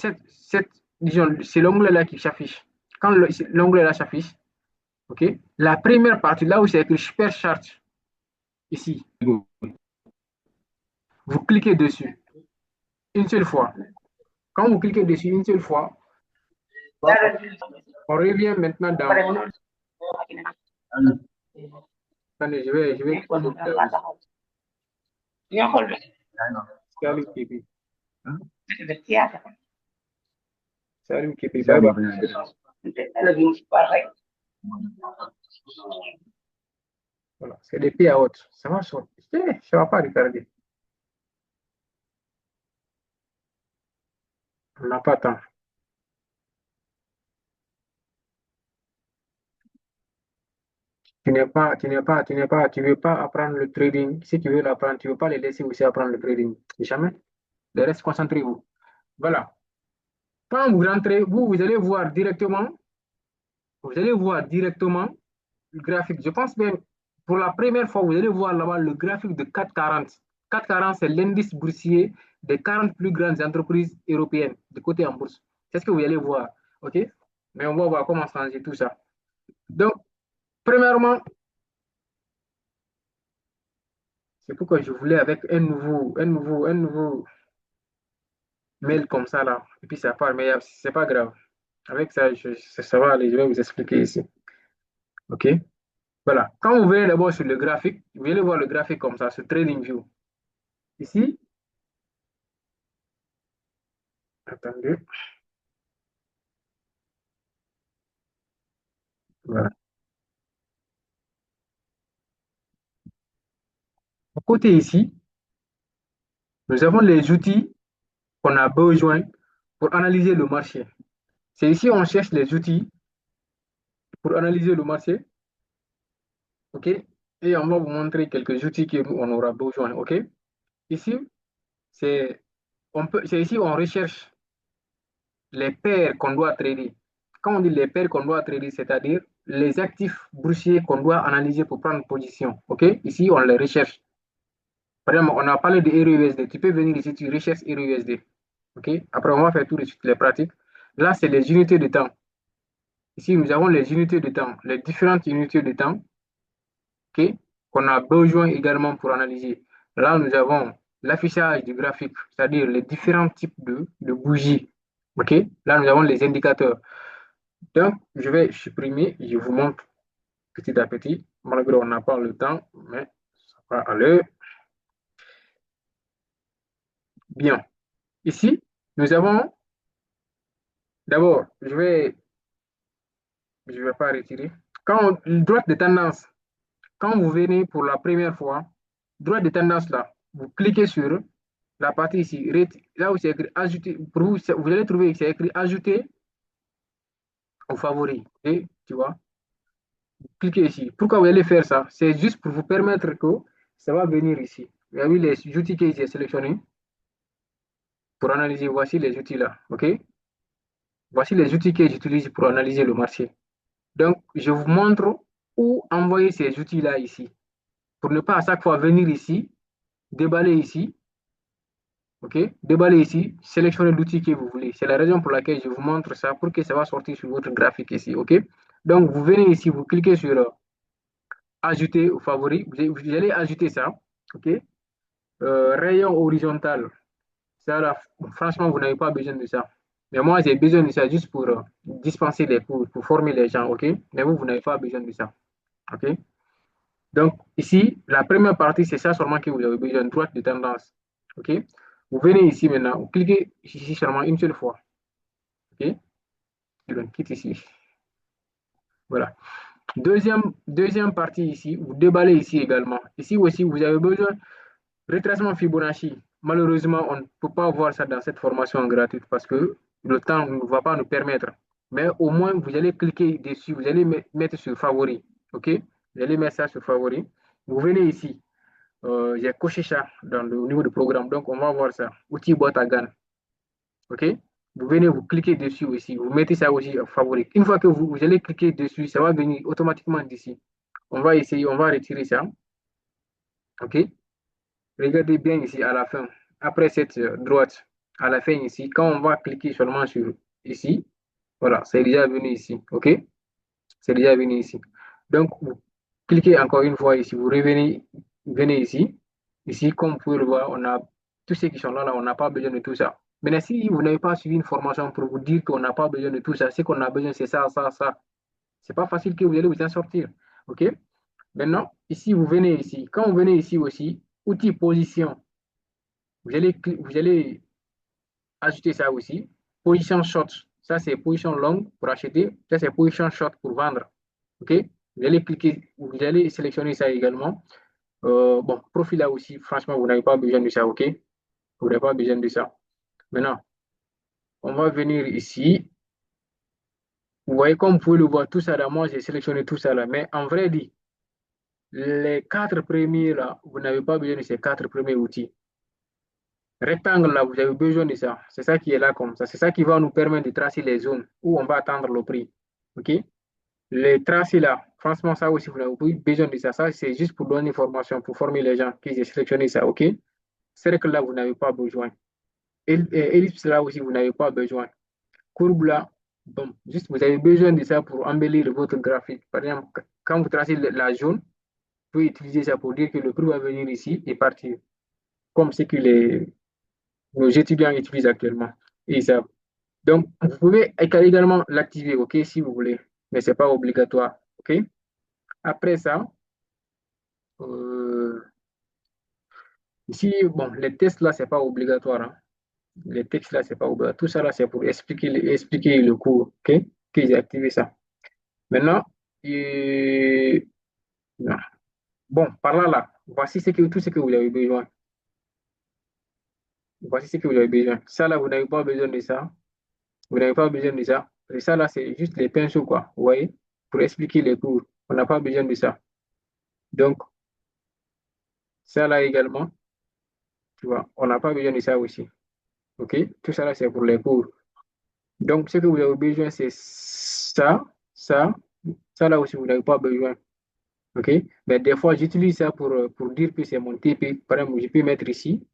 disons, c'est l'onglet là qui s'affiche. Quand l'onglet là s'affiche, ok, la première partie, là où c'est écrit Super Chart, ici, vous cliquez dessus une seule fois. Quand vous cliquez dessus une seule fois, on revient maintenant dans. Attendez, je vais. Salut Képi. Salut Képi. Bye bye. Voilà, c'est des pieds à haute. Ça va, ça ne va pas regarder. On n'a pas tant. Tu veux pas apprendre le trading. Si tu veux l'apprendre, tu ne veux pas les laisser aussi apprendre le trading. Jamais. Le reste, concentrez-vous. Voilà. Quand vous rentrez, vous allez voir directement le graphique. Je pense même, pour la première fois, vous allez voir là-bas le graphique de 440. 440, c'est l'indice boursier des 40 plus grandes entreprises européennes de côté en bourse. C'est ce que vous allez voir. OK? Mais on va voir comment changer tout ça. Donc, premièrement, c'est pourquoi je voulais avec un nouveau mail comme ça là. Et puis ça part, mais c'est pas grave. Avec ça, ça va aller. Je vais vous expliquer ici. OK? Voilà. Quand vous venez d'abord sur le graphique, vous allez voir le graphique comme ça, sur TradingView. Ici, attendez. Voilà. À côté ici, nous avons les outils qu'on a besoin pour analyser le marché. C'est ici on cherche les outils pour analyser le marché. OK? Et on va vous montrer quelques outils que nous, on aura besoin. OK? Ici, c'est c'est ici où on recherche les paires qu'on doit trader. Quand on dit les paires qu'on doit trader, c'est-à-dire les actifs boursiers qu'on doit analyser pour prendre position. OK? Ici, on les recherche. Par exemple, on a parlé de RUSD. Tu peux venir ici, tu recherches RUSD. OK? Après, on va faire tout de suite les pratiques. Là, c'est les unités de temps. Ici, nous avons les unités de temps, les différentes unités de temps, OK, qu'on a besoin également pour analyser. Là, nous avons l'affichage du graphique, c'est-à-dire les différents types de bougies. OK? Là, nous avons les indicateurs. Donc, je vais supprimer, je vous montre petit à petit, malgré on n'a pas le temps, mais ça va aller. Bien. Ici, nous avons, d'abord, je vais pas retirer. Droite de tendance, quand vous venez pour la première fois, droite de tendance là, vous cliquez sur la partie ici, là où c'est écrit ajouter, pour vous, vous allez trouver que c'est écrit ajouter aux favoris. Et tu vois, cliquez ici. Pourquoi vous allez faire ça? C'est juste pour vous permettre que ça va venir ici. Vous avez les outils que j'ai sélectionnés pour analyser. Voici les outils là. OK? Voici les outils que j'utilise pour analyser le marché. Donc, je vous montre où envoyer ces outils-là ici. Pour ne pas à chaque fois venir ici, déballer ici, OK? Déballer ici, sélectionner l'outil que vous voulez. C'est la raison pour laquelle je vous montre ça, pour que ça va sortir sur votre graphique ici, OK? Donc, vous venez ici, vous cliquez sur ajouter aux favoris. Vous allez ajouter ça, OK? Rayon horizontal. Ça, là, franchement, vous n'avez pas besoin de ça. Mais moi, j'ai besoin de ça juste pour dispenser les cours, pour former les gens, OK? Mais vous n'avez pas besoin de ça, OK? Donc, ici, la première partie, c'est ça seulement que vous avez besoin, droite de tendance, OK? Vous venez ici maintenant, vous cliquez ici seulement une seule fois, OK? Je le quitte ici. Voilà. Deuxième partie ici, vous déballez ici également. Ici aussi, vous avez besoin de retracement Fibonacci. Malheureusement, on ne peut pas voir ça dans cette formation gratuite parce que le temps ne va pas nous permettre. Mais au moins, vous allez cliquer dessus, vous allez mettre sur favori. OK? Vous allez mettre ça sur favori. Vous venez ici. J'ai coché ça au niveau du programme. Donc, on va voir ça. Outil boîte à gamme. OK? Vous venez, vous cliquez dessus aussi. Vous mettez ça aussi en favori. Une fois que vous allez cliquer dessus, ça va venir automatiquement d'ici. On va essayer, on va retirer ça. OK? Regardez bien ici à la fin. Après cette droite, à la fin ici, quand on va cliquer seulement sur ici, voilà, c'est déjà venu ici. OK? C'est déjà venu ici. Donc, vous cliquez encore une fois ici. Vous venez ici. Ici, comme vous pouvez le voir, on a tous ceux qui sont là, on n'a pas besoin de tout ça. Maintenant, si vous n'avez pas suivi une formation pour vous dire qu'on n'a pas besoin de tout ça, ce qu'on a besoin, c'est ça, ça, ça. C'est pas facile que vous allez vous en sortir. OK? Maintenant, ici, vous venez ici. Quand vous venez ici aussi, outil position, vous allez ajouter ça aussi. Position short, ça c'est position longue pour acheter. Ça c'est position short pour vendre. OK? Vous allez cliquer, vous allez sélectionner ça également. Bon, profil là aussi, franchement, vous n'avez pas besoin de ça. OK? Vous n'avez pas besoin de ça. Maintenant, on va venir ici. Vous voyez, comme vous pouvez le voir, tout ça là, moi j'ai sélectionné tout ça là. Mais en vrai dit, les quatre premiers là, vous n'avez pas besoin de ces quatre premiers outils. Rectangle là, vous avez besoin de ça. C'est ça qui est là comme ça. C'est ça qui va nous permettre de tracer les zones où on va attendre le prix. OK? Les tracés là, franchement, ça aussi, vous n'avez pas besoin de ça. Ça, c'est juste pour donner une formation, pour former les gens qui ont sélectionné ça. OK? Cercle là, vous n'avez pas besoin. Ellipse là aussi, vous n'avez pas besoin. Courbe là, bon, juste vous avez besoin de ça pour embellir votre graphique. Par exemple, quand vous tracez la zone, vous pouvez utiliser ça pour dire que le prix va venir ici et partir. Comme ce que nos étudiants utilisent actuellement. Et ça. Donc, vous pouvez également l'activer, OK, si vous voulez, mais ce n'est pas obligatoire, OK? Après ça, euh, ici, bon, les tests là, ce n'est pas obligatoire, hein. Les textes là, c'est pas obligatoire. Tout ça là, c'est pour expliquer le cours, OK? Que j'ai activé ça. Maintenant, non. Bon, par là, là, voici tout ce que vous avez besoin. Voici ce que vous avez besoin. Ça là, vous n'avez pas besoin de ça. Vous n'avez pas besoin de ça. Et ça là, c'est juste les pinceaux, quoi. Vous voyez? Pour expliquer les cours. On n'a pas besoin de ça. Donc, ça là également, tu vois, on n'a pas besoin de ça aussi. OK? Tout ça là, c'est pour les cours. Donc, ce que vous avez besoin, c'est ça, ça, ça là aussi, vous n'avez pas besoin. OK? Mais des fois, j'utilise ça pour dire que c'est mon TP. Par exemple, je peux mettre ici.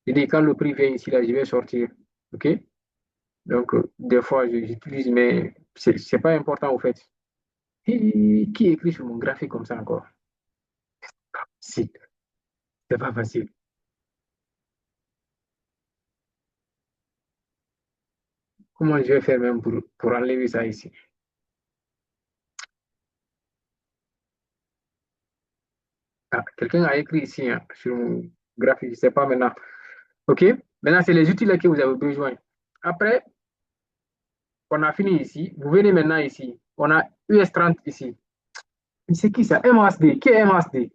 Et dès quand le prix vient ici, là, je vais sortir. OK? Donc, des fois, j'utilise, mais c'est pas important au fait. Et qui écrit sur mon graphique comme ça encore? Si, c'est pas facile. Comment je vais faire même pour enlever ça ici? Ah, quelqu'un a écrit ici hein, sur mon graphique, je sais pas maintenant. OK? Maintenant, c'est les outils là que vous avez besoin. Après, on a fini ici. Vous venez maintenant ici. On a US30 ici. C'est qui ça? MHD. Qui est MHD?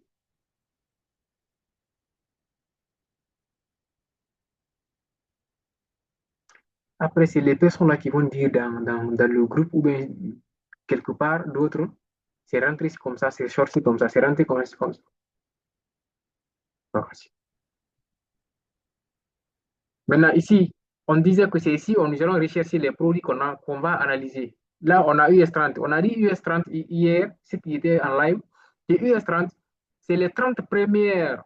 Après, c'est les personnes là qui vont dire dans le groupe ou bien quelque part d'autres. C'est rentré comme ça, c'est sorti comme ça, c'est rentré comme ça. Pas facile. Maintenant, ici, on disait que c'est ici, nous allons rechercher les produits qu'on va analyser. Là, on a US30. On a dit US30 hier, ce qui était en live. Et US30, c'est les 30 premières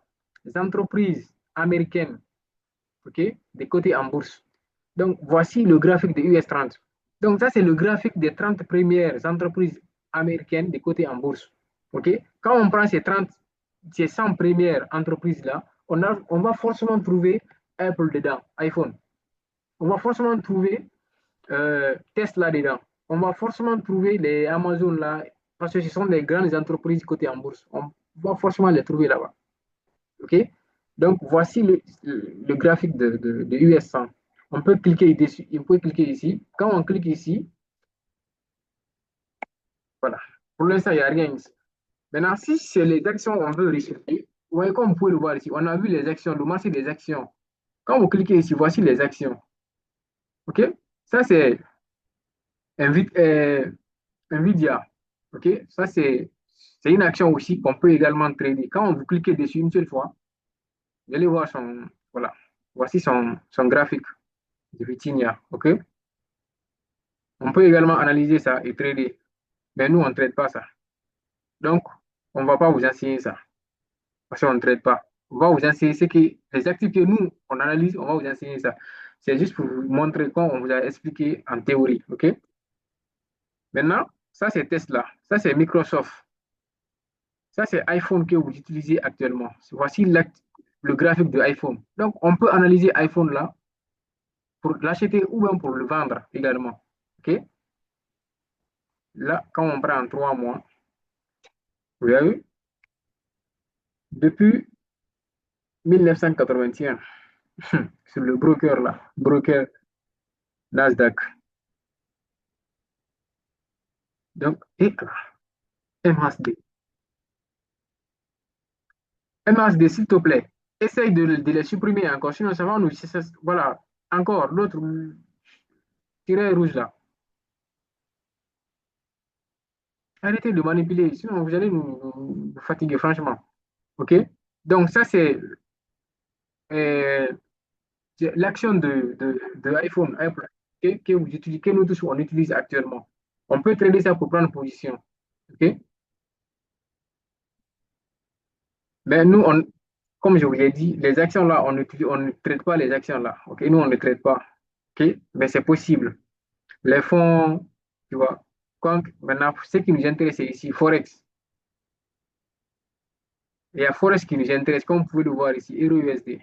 entreprises américaines, OK, des côtés en bourse. Donc, voici le graphique de US30. Donc, ça, c'est le graphique des 30 premières entreprises américaines des côtés en bourse. OK? Quand on prend ces 100 premières entreprises-là, on va forcément trouver Apple dedans, iPhone. On va forcément trouver Tesla dedans. On va forcément trouver les Amazon là, parce que ce sont des grandes entreprises côté en bourse. On va forcément les trouver là-bas. OK? Donc, voici le graphique de US100. On peut cliquer dessus, on peut cliquer ici. Quand on clique ici, voilà. Pour l'instant, il n'y a rien ici. Maintenant, si c'est les actions, on veut rechercher. Vous voyez, comme vous pouvez le voir ici, on a vu les actions, le marché des actions. Quand vous cliquez ici, voici les actions. OK? Ça, c'est Nvidia. OK? Ça, c'est une action aussi qu'on peut également trader. Quand vous cliquez dessus une seule fois, vous allez voir voilà. Voici son graphique de Vitinia. OK? On peut également analyser ça et trader. Mais nous, on ne traite pas ça. Donc, on ne va pas vous enseigner ça. Parce qu'on ne traite pas. On va vous enseigner ce que les actifs que nous, on analyse, on va vous enseigner ça. C'est juste pour vous montrer comment on vous a expliqué en théorie. OK? Maintenant, ça, c'est Tesla. Ça, c'est Microsoft. Ça, c'est iPhone que vous utilisez actuellement. Voici le graphique de iPhone. Donc, on peut analyser iPhone là pour l'acheter ou bien pour le vendre également. OK? Là, quand on prend en 3 mois, vous voyez, depuis 1981, sur le broker là, broker Nasdaq. Donc, et MHD. MHD, s'il te plaît, essaye de les supprimer encore, sinon ça va nous. Voilà, encore l'autre tiret rouge là. Arrêtez de manipuler, sinon vous allez nous fatiguer, franchement. OK? Donc, ça, euh, c'est l'action de iPhone, Apple, que vous utilisez, que nous tous on utilise actuellement. On peut trader ça pour prendre position. OK? Mais nous, comme je vous l'ai dit, les actions là, on ne traite pas les actions là. OK? Nous, on ne traite pas. OK? Mais c'est possible. Les fonds, tu vois. Maintenant, ce qui nous intéresse c'est ici, Forex. Il y a Forex qui nous intéresse, comme vous pouvez le voir ici, EURUSD.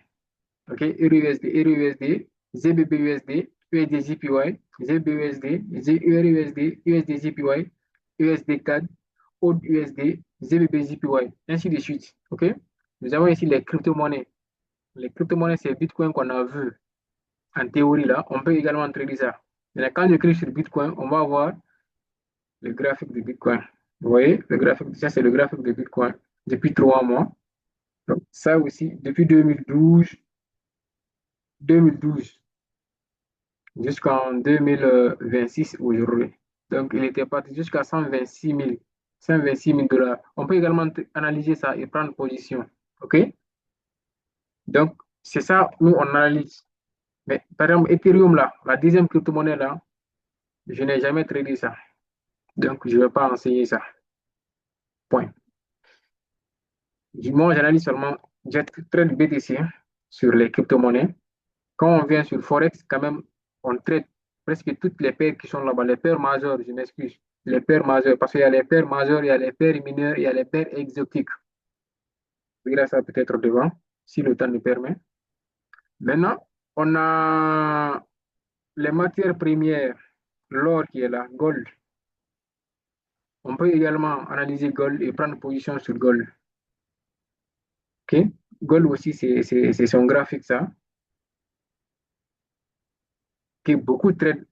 OK? EURUSD, EURUSD, ZBBUSD, USDJPY, ZBUSD, URUSD, USDJPY, USD-CAD, AUD-USD, ZBBJPY, ainsi de suite. OK? Nous avons ici les crypto-monnaies. Les crypto-monnaies, c'est Bitcoin qu'on a vu en théorie là. On peut également trader ça. Mais quand je clique sur Bitcoin, on va voir le graphique de Bitcoin. Vous voyez, le graphique, ça c'est le graphique de Bitcoin depuis 3 mois. Donc, ça aussi, depuis 2012 jusqu'en 2026 aujourd'hui. Donc, il était parti jusqu'à 126 000 dollars. On peut également analyser ça et prendre position. OK? Donc, c'est ça, nous, on analyse. Mais par exemple, Ethereum, là, la deuxième crypto-monnaie, là, je n'ai jamais tradé ça. Donc, je ne vais pas enseigner ça. Point. Moi, j'analyse seulement, je trade BTC sur les crypto-monnaies. Quand on vient sur Forex, quand même, on traite presque toutes les paires qui sont là-bas. Les paires majeures, je m'excuse. Les paires majeures, parce qu'il y a les paires majeures, il y a les paires mineures, il y a les paires exotiques. Je verrai ça peut-être devant, si le temps nous permet. Maintenant, on a les matières premières, l'or qui est là, gold. On peut également analyser gold et prendre position sur gold. OK? Gold aussi, c'est son graphique, ça. Que beaucoup traitent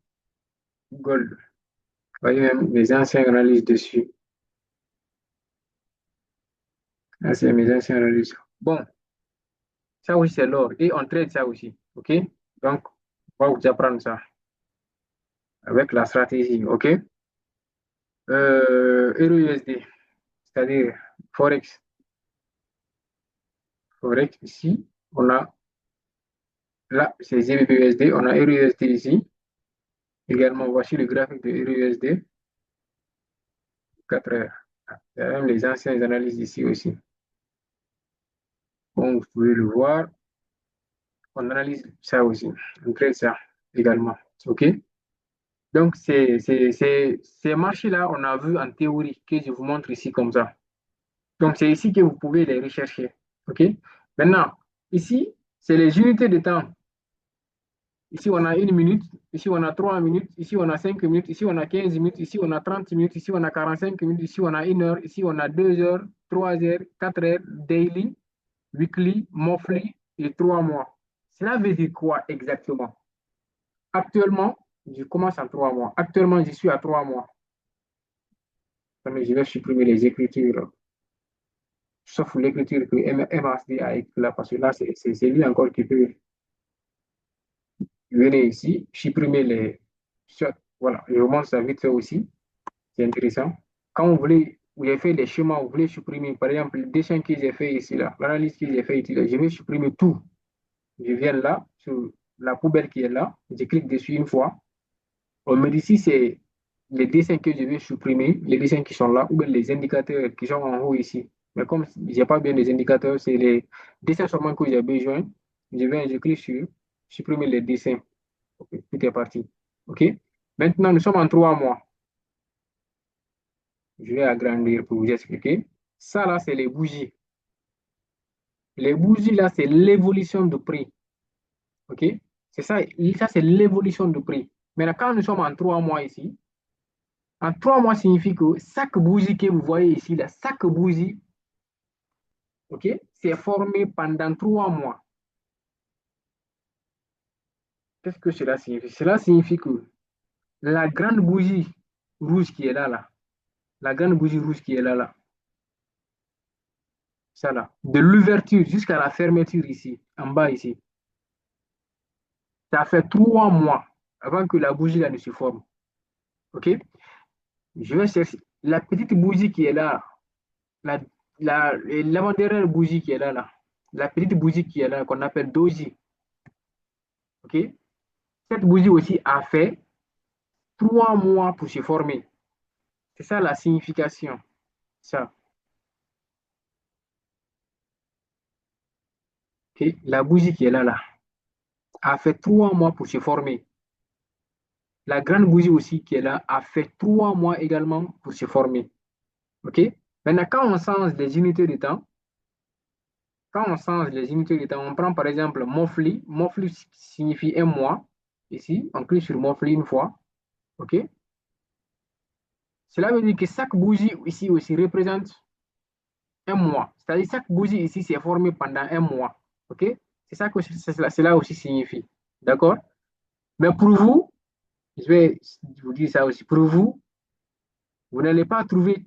gold. Vous voyez même mes anciens analyses dessus. Là, c'est mes anciens analyses. Bon, ça aussi, c'est l'or. Et on traite ça aussi. OK? Donc, on va vous apprendre ça avec la stratégie. OK? Euro-USD, c'est-à-dire Forex. Forex, ici, on a là, c'est GBP-USD. On a Euro-USD ici. Également, voici le graphique de Euro-USD. 4 heures. Il y a même les anciennes analyses ici aussi. Comme vous pouvez le voir, on analyse ça aussi. On traite ça également. OK? Donc, ces marchés-là, on a vu en théorie que je vous montre ici comme ça. Donc, c'est ici que vous pouvez les rechercher. OK? Maintenant, ici, c'est les unités de temps. Ici, on a 1 minute. Ici, on a 3 minutes. Ici, on a 5 minutes. Ici, on a 15 minutes. Ici, on a 30 minutes. Ici, on a 45 minutes. Ici, on a 1 heure. Ici, on a 2 heures, 3 heures, 4 heures, daily, weekly, monthly et 3 mois. Cela veut dire quoi exactement? Actuellement, je commence en 3 mois. Actuellement, je suis à 3 mois. Mais je vais supprimer les écritures, sauf l'écriture que MHD a écrit là, parce que là, c'est lui encore qui peut venir ici, supprimer les. Voilà, je vous montre ça vite fait aussi. C'est intéressant. Quand vous avez fait les schémas, vous voulez supprimer, par exemple, le dessin que j'ai fait ici, là, l'analyse que j'ai fait ici, là, je vais supprimer tout. Je viens là, sur la poubelle qui est là, je clique dessus une fois. On me dit si c'est les dessins que je vais supprimer, les dessins qui sont là, ou bien les indicateurs qui sont en haut ici. Mais comme je n'ai pas bien les indicateurs, c'est les dessins seulement que j'ai besoin. Je clique sur supprimer les dessins. Okay, tout est parti. OK? Maintenant, nous sommes en 3 mois. Je vais agrandir pour vous expliquer. Ça, là, c'est les bougies. Les bougies, là, c'est l'évolution de prix. OK? C'est ça, ça c'est l'évolution de prix. Maintenant, quand nous sommes en 3 mois ici, en 3 mois signifie que chaque bougie que vous voyez ici, là, chaque bougie, OK, c'est formé pendant 3 mois. Qu'est-ce que cela signifie? Cela signifie que la grande bougie rouge qui est là, là, la grande bougie rouge qui est là, là, ça là, de l'ouverture jusqu'à la fermeture ici, en bas ici, ça fait 3 mois avant que la bougie là ne se forme. OK? Je vais chercher la petite bougie qui est là, la, l'avant-dernière bougie qui est là, là, la petite bougie qui est là, qu'on appelle doji. OK? Cette bougie aussi a fait 3 mois pour se former. C'est ça la signification. Ça. OK? La bougie qui est là, là, a fait 3 mois pour se former. La grande bougie aussi qui est là a fait 3 mois également pour se former. OK? Maintenant, quand on change les unités de temps, on prend par exemple monthly. Monthly signifie 1 mois. Ici, on clique sur monthly une fois. OK? Cela veut dire que chaque bougie ici aussi représente 1 mois. C'est-à-dire que chaque bougie ici s'est formée pendant 1 mois. OK? C'est ça que cela aussi signifie. D'accord? Mais pour vous, je vais vous dire ça aussi. Pour vous, vous n'allez pas trouver,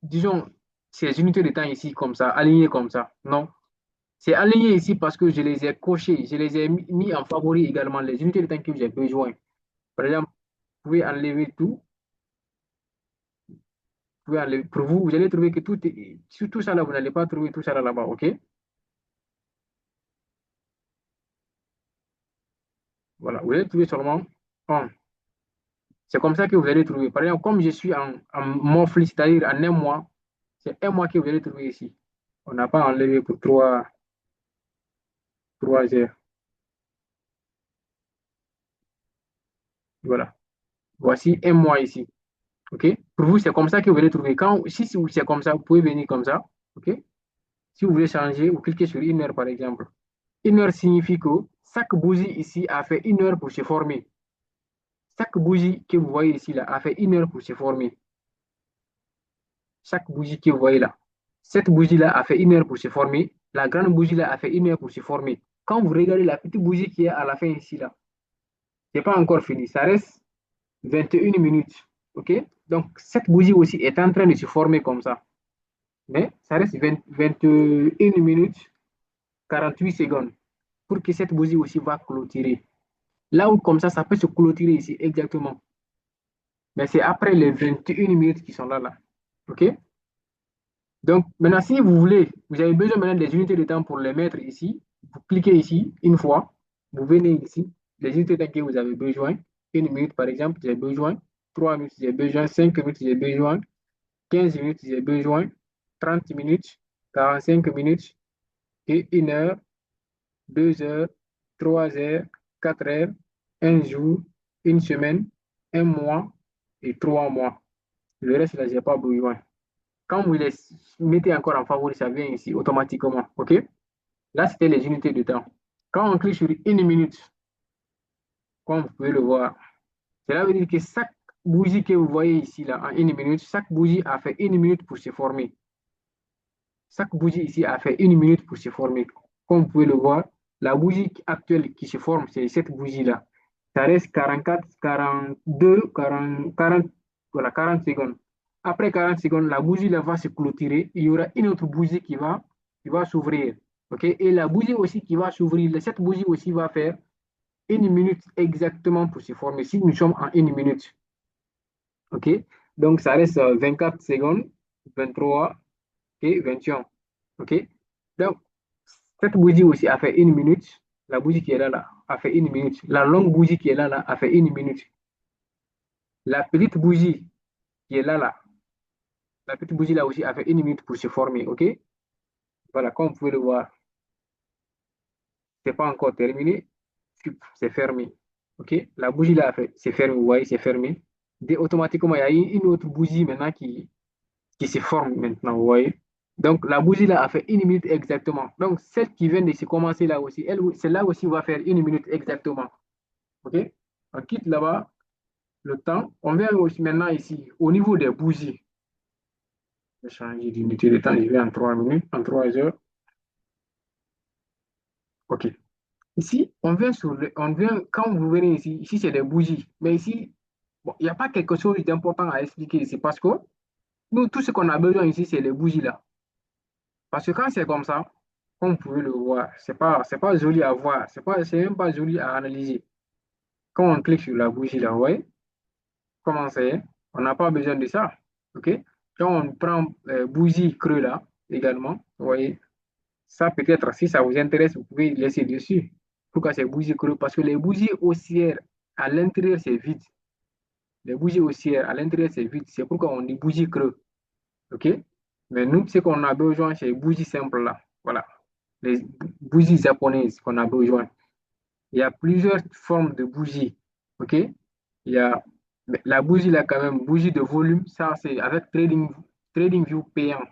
disons, ces unités de temps ici comme ça, alignées comme ça. Non. C'est aligné ici parce que je les ai cochées, je les ai mis en favori également, les unités de temps que j'ai besoin. Par exemple, vous pouvez enlever tout. Pour vous, vous allez trouver que sur tout ça là, vous n'allez pas trouver tout ça là-bas, OK? Voilà, vous allez trouver seulement 1. C'est comme ça que vous allez trouver. Par exemple, comme je suis en monthly, c'est-à-dire en un mois, c'est un mois que vous allez trouver ici. On n'a pas enlevé pour 3 heures. Voilà. Voici un mois ici. OK? Pour vous, c'est comme ça que vous allez trouver. Si c'est comme ça, vous pouvez venir comme ça. OK? Si vous voulez changer, vous cliquez sur 1 heure, par exemple. 1 heure signifie que chaque bougie ici a fait 1 heure pour se former. Chaque bougie que vous voyez ici là, a fait 1 heure pour se former. Chaque bougie que vous voyez là. Cette bougie-là a fait 1 heure pour se former. La grande bougie-là a fait 1 heure pour se former. Quand vous regardez la petite bougie qui est à la fin ici là, c'est pas encore fini. Ça reste 21 minutes. OK? Donc, cette bougie aussi est en train de se former comme ça. Mais ça reste 21 minutes 48 secondes pour que cette bougie aussi va clôturer. Là où comme ça peut se clôturer ici exactement. Mais c'est après les 21 minutes qui sont là. OK? Donc, maintenant, si vous voulez, vous avez besoin maintenant des unités de temps pour les mettre ici. Vous cliquez ici une fois. Vous venez ici. Les unités de temps que vous avez besoin. 1 minute, par exemple, j'ai besoin. 3 minutes, j'ai besoin. 5 minutes, j'ai besoin. 15 minutes, j'ai besoin. 30 minutes. 45 minutes. Et 1 heure. 2 heures. 3 heures. 4 heures. Un jour. Une semaine. Un mois. Et 3 mois. Le reste, là, je n'ai pas besoin. Quand vous les mettez encore en favori, ça vient ici automatiquement. OK? Là, c'était les unités de temps. Quand on clique sur 1 minute, comme vous pouvez le voir, cela veut dire que chaque bougie que vous voyez ici, là, en 1 minute, chaque bougie a fait 1 minute pour se former. Chaque bougie ici a fait 1 minute pour se former. Comme vous pouvez le voir, la bougie actuelle qui se forme, c'est cette bougie-là. Ça reste 44, 42, 40, voilà, 40 secondes. Après 40 secondes, la bougie là, va se clôturer. Il y aura une autre bougie qui va s'ouvrir. OK? Et la bougie aussi qui va s'ouvrir, cette bougie aussi va faire 1 minute exactement pour se former. Si nous sommes en 1 minute. OK? Donc, ça reste 24 secondes, 23 et 21. OK? Donc, cette bougie aussi a fait 1 minute. La bougie qui est là, a fait 1 minute. La longue bougie qui est là, a fait 1 minute. La petite bougie qui est là, la petite bougie là aussi a fait 1 minute pour se former. OK? Voilà, comme vous pouvez le voir, c'est pas encore terminé. C'est fermé. OK? La bougie là, c'est fermé. Vous voyez, c'est fermé. Automatiquement, il y a une autre bougie maintenant qui se forme maintenant. Vous voyez? Donc, la bougie là a fait 1 minute exactement. Donc, celle qui vient de se commencer là aussi, celle-là aussi va faire 1 minute exactement. OK? On quitte là-bas le temps. On vient aussi maintenant ici, au niveau des bougies. Je vais changer d'unité de temps. Je vais en 3 minutes, en 3 heures. OK. Ici, quand vous venez ici c'est des bougies. Mais ici, bon, il n'y a pas quelque chose d'important à expliquer ici parce que nous, tout ce qu'on a besoin ici, c'est les bougies là. Parce que quand c'est comme ça, comme vous pouvez le voir, c'est pas joli à voir, c'est même pas joli à analyser. Quand on clique sur la bougie là, vous voyez comment c'est? On n'a pas besoin de ça. OK? Quand on prend bougie creux là, également, vous voyez, ça peut-être, si ça vous intéresse, vous pouvez laisser dessus. Pourquoi c'est bougie creux? Parce que les bougies haussières, à l'intérieur, c'est vide. Les bougies haussières, à l'intérieur, c'est vide. C'est pourquoi on dit bougie creux. OK? Mais nous, ce qu'on a besoin, c'est les bougies simples là. Voilà. Les bougies japonaises qu'on a besoin. Il y a plusieurs formes de bougies. OK? Il y a la bougie là, quand même, bougie de volume, ça, c'est avec TradingView payant.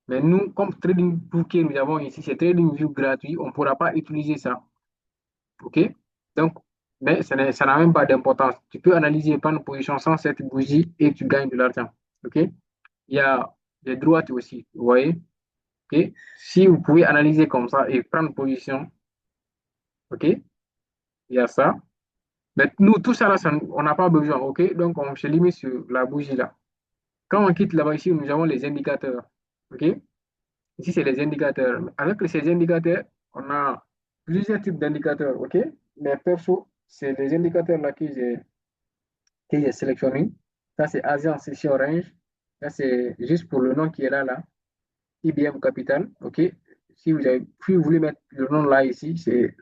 Mais nous, comme TradingView que nous avons ici, c'est TradingView gratuit, on ne pourra pas utiliser ça. OK? Donc, mais ça n'a même pas d'importance. Tu peux analyser pas une position sans cette bougie et tu gagnes de l'argent. OK? Il y a les droites aussi, vous voyez? OK? Si vous pouvez analyser comme ça et prendre position, OK? Il y a ça. Mais nous, tout ça, là, on n'a pas besoin. OK? Donc, on se limite sur la bougie là. Quand on quitte là-bas, ici, nous avons les indicateurs. OK? Ici, c'est les indicateurs. Avec ces indicateurs, on a plusieurs types d'indicateurs. OK? Mais perso, c'est les indicateurs là que j'ai sélectionnés. Ça, c'est Asian Session Range. Ça, c'est juste pour le nom qui est là. IBM Capital. OK? Si vous voulez mettre le nom là ici, c'est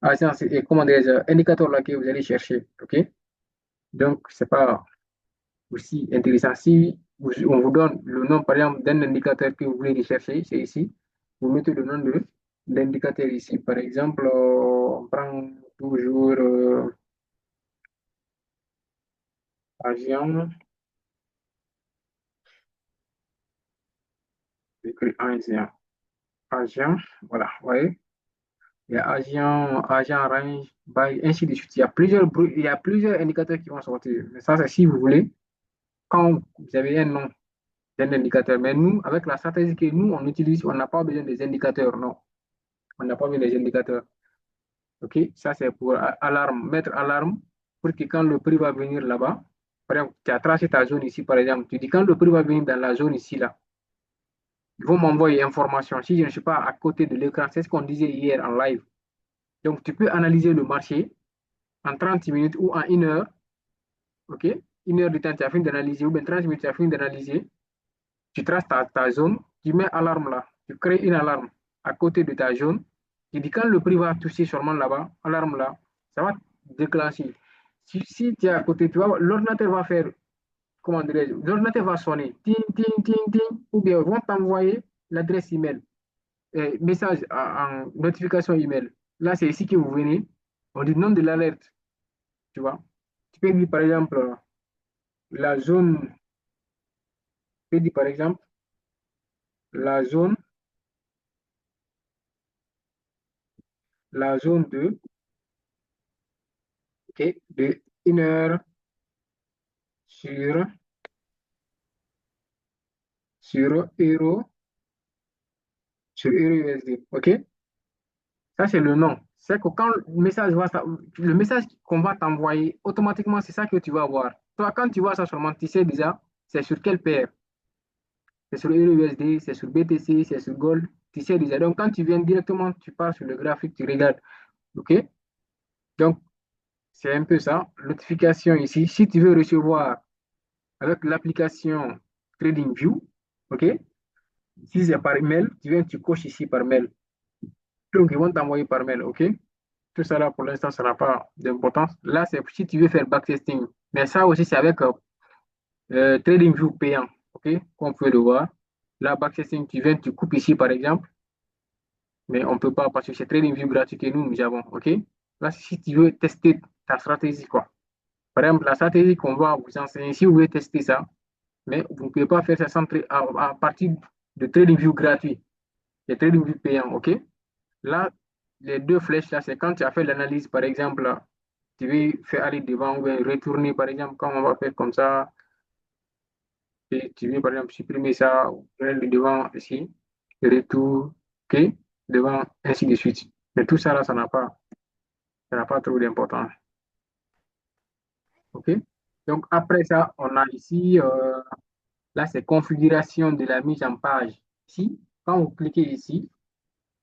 agence et comment dirais-je, indicateur là que vous allez chercher. OK? Donc, c'est pas aussi intéressant. Si on vous donne le nom, par exemple, d'un indicateur que vous voulez rechercher, c'est ici. Vous mettez le nom de l'indicateur ici. Par exemple, on prend toujours agent, j'écris agent, agent, voilà, vous voyez. Il y a agent, agent range, by, ainsi de suite. Il y a plusieurs indicateurs qui vont sortir. Mais ça, c'est si vous voulez, quand vous avez un nom d'un indicateur. Mais nous, avec la stratégie que nous, on utilise, on n'a pas besoin des indicateurs, non. On n'a pas besoin des indicateurs. OK? Ça, c'est pour alarme, mettre alarme pour que quand le prix va venir là-bas, par exemple, tu as tracé ta zone ici, par exemple, tu dis quand le prix va venir dans la zone ici, là, ils vont m'envoyer information. Si je ne suis pas à côté de l'écran, c'est ce qu'on disait hier en live. Donc, tu peux analyser le marché en 30 minutes ou en 1 heure. OK? 1 heure de temps, tu as fini d'analyser, ou bien 30 minutes, tu as fini d'analyser. Tu traces ta zone, tu mets alarme là, tu crées une alarme à côté de ta zone. Tu dis quand le prix va toucher seulement là-bas, alarme là, ça va déclencher. Si tu es à côté, tu vois, l'ordinateur va faire, comment dirais-je, l'ordinateur va sonner, ting, ting, ting, ting, ou bien ils vont t'envoyer l'adresse email, message en notification email. Là, c'est ici que vous venez, on dit nom de l'alerte, tu vois. Tu peux dire par exemple la zone, tu peux dire par exemple la zone, la zone 2, ok, de 1 heure sur, sur euro, sur euro USD. OK? Ça, c'est le nom. C'est que quand le message qu'on va t'envoyer, automatiquement, c'est ça que tu vas voir. Toi, quand tu vois ça seulement, tu sais déjà, c'est sur quelle paire. C'est sur euro USD, c'est sur BTC, c'est sur Gold. Tu sais déjà. Donc, quand tu viens directement, tu pars sur le graphique, tu regardes. OK? Donc, c'est un peu ça. Notification ici. Si tu veux recevoir avec l'application TradingView, OK? Si c'est par email, tu viens, tu coches ici par mail. Donc, ils vont t'envoyer par mail, OK? Tout ça là, pour l'instant, ça n'a pas d'importance. Là, c'est si tu veux faire backtesting. Mais ça aussi, c'est avec TradingView payant, OK? Comme vous pouvez le voir. Là, backtesting, tu viens, tu coupes ici, par exemple. Mais on ne peut pas parce que c'est TradingView gratuit que nous avons, OK? Là, si tu veux tester ta stratégie, quoi. Par exemple, la stratégie qu'on va vous enseigner, si vous voulez tester ça, mais vous ne pouvez pas faire ça à partir de TradingView gratuit. C'est TradingView payant, OK? Là, les deux flèches, là, c'est quand tu as fait l'analyse, par exemple, là, tu veux faire aller devant ou bien retourner, par exemple, quand on va faire comme ça, et tu veux, par exemple, supprimer ça, ou faire le devant ici, retour, OK, devant, ainsi de suite. Mais tout ça, là, ça n'a pas trop d'importance, OK? Donc, après ça, on a ici, là, c'est configuration de la mise en page. Ici, quand vous cliquez ici,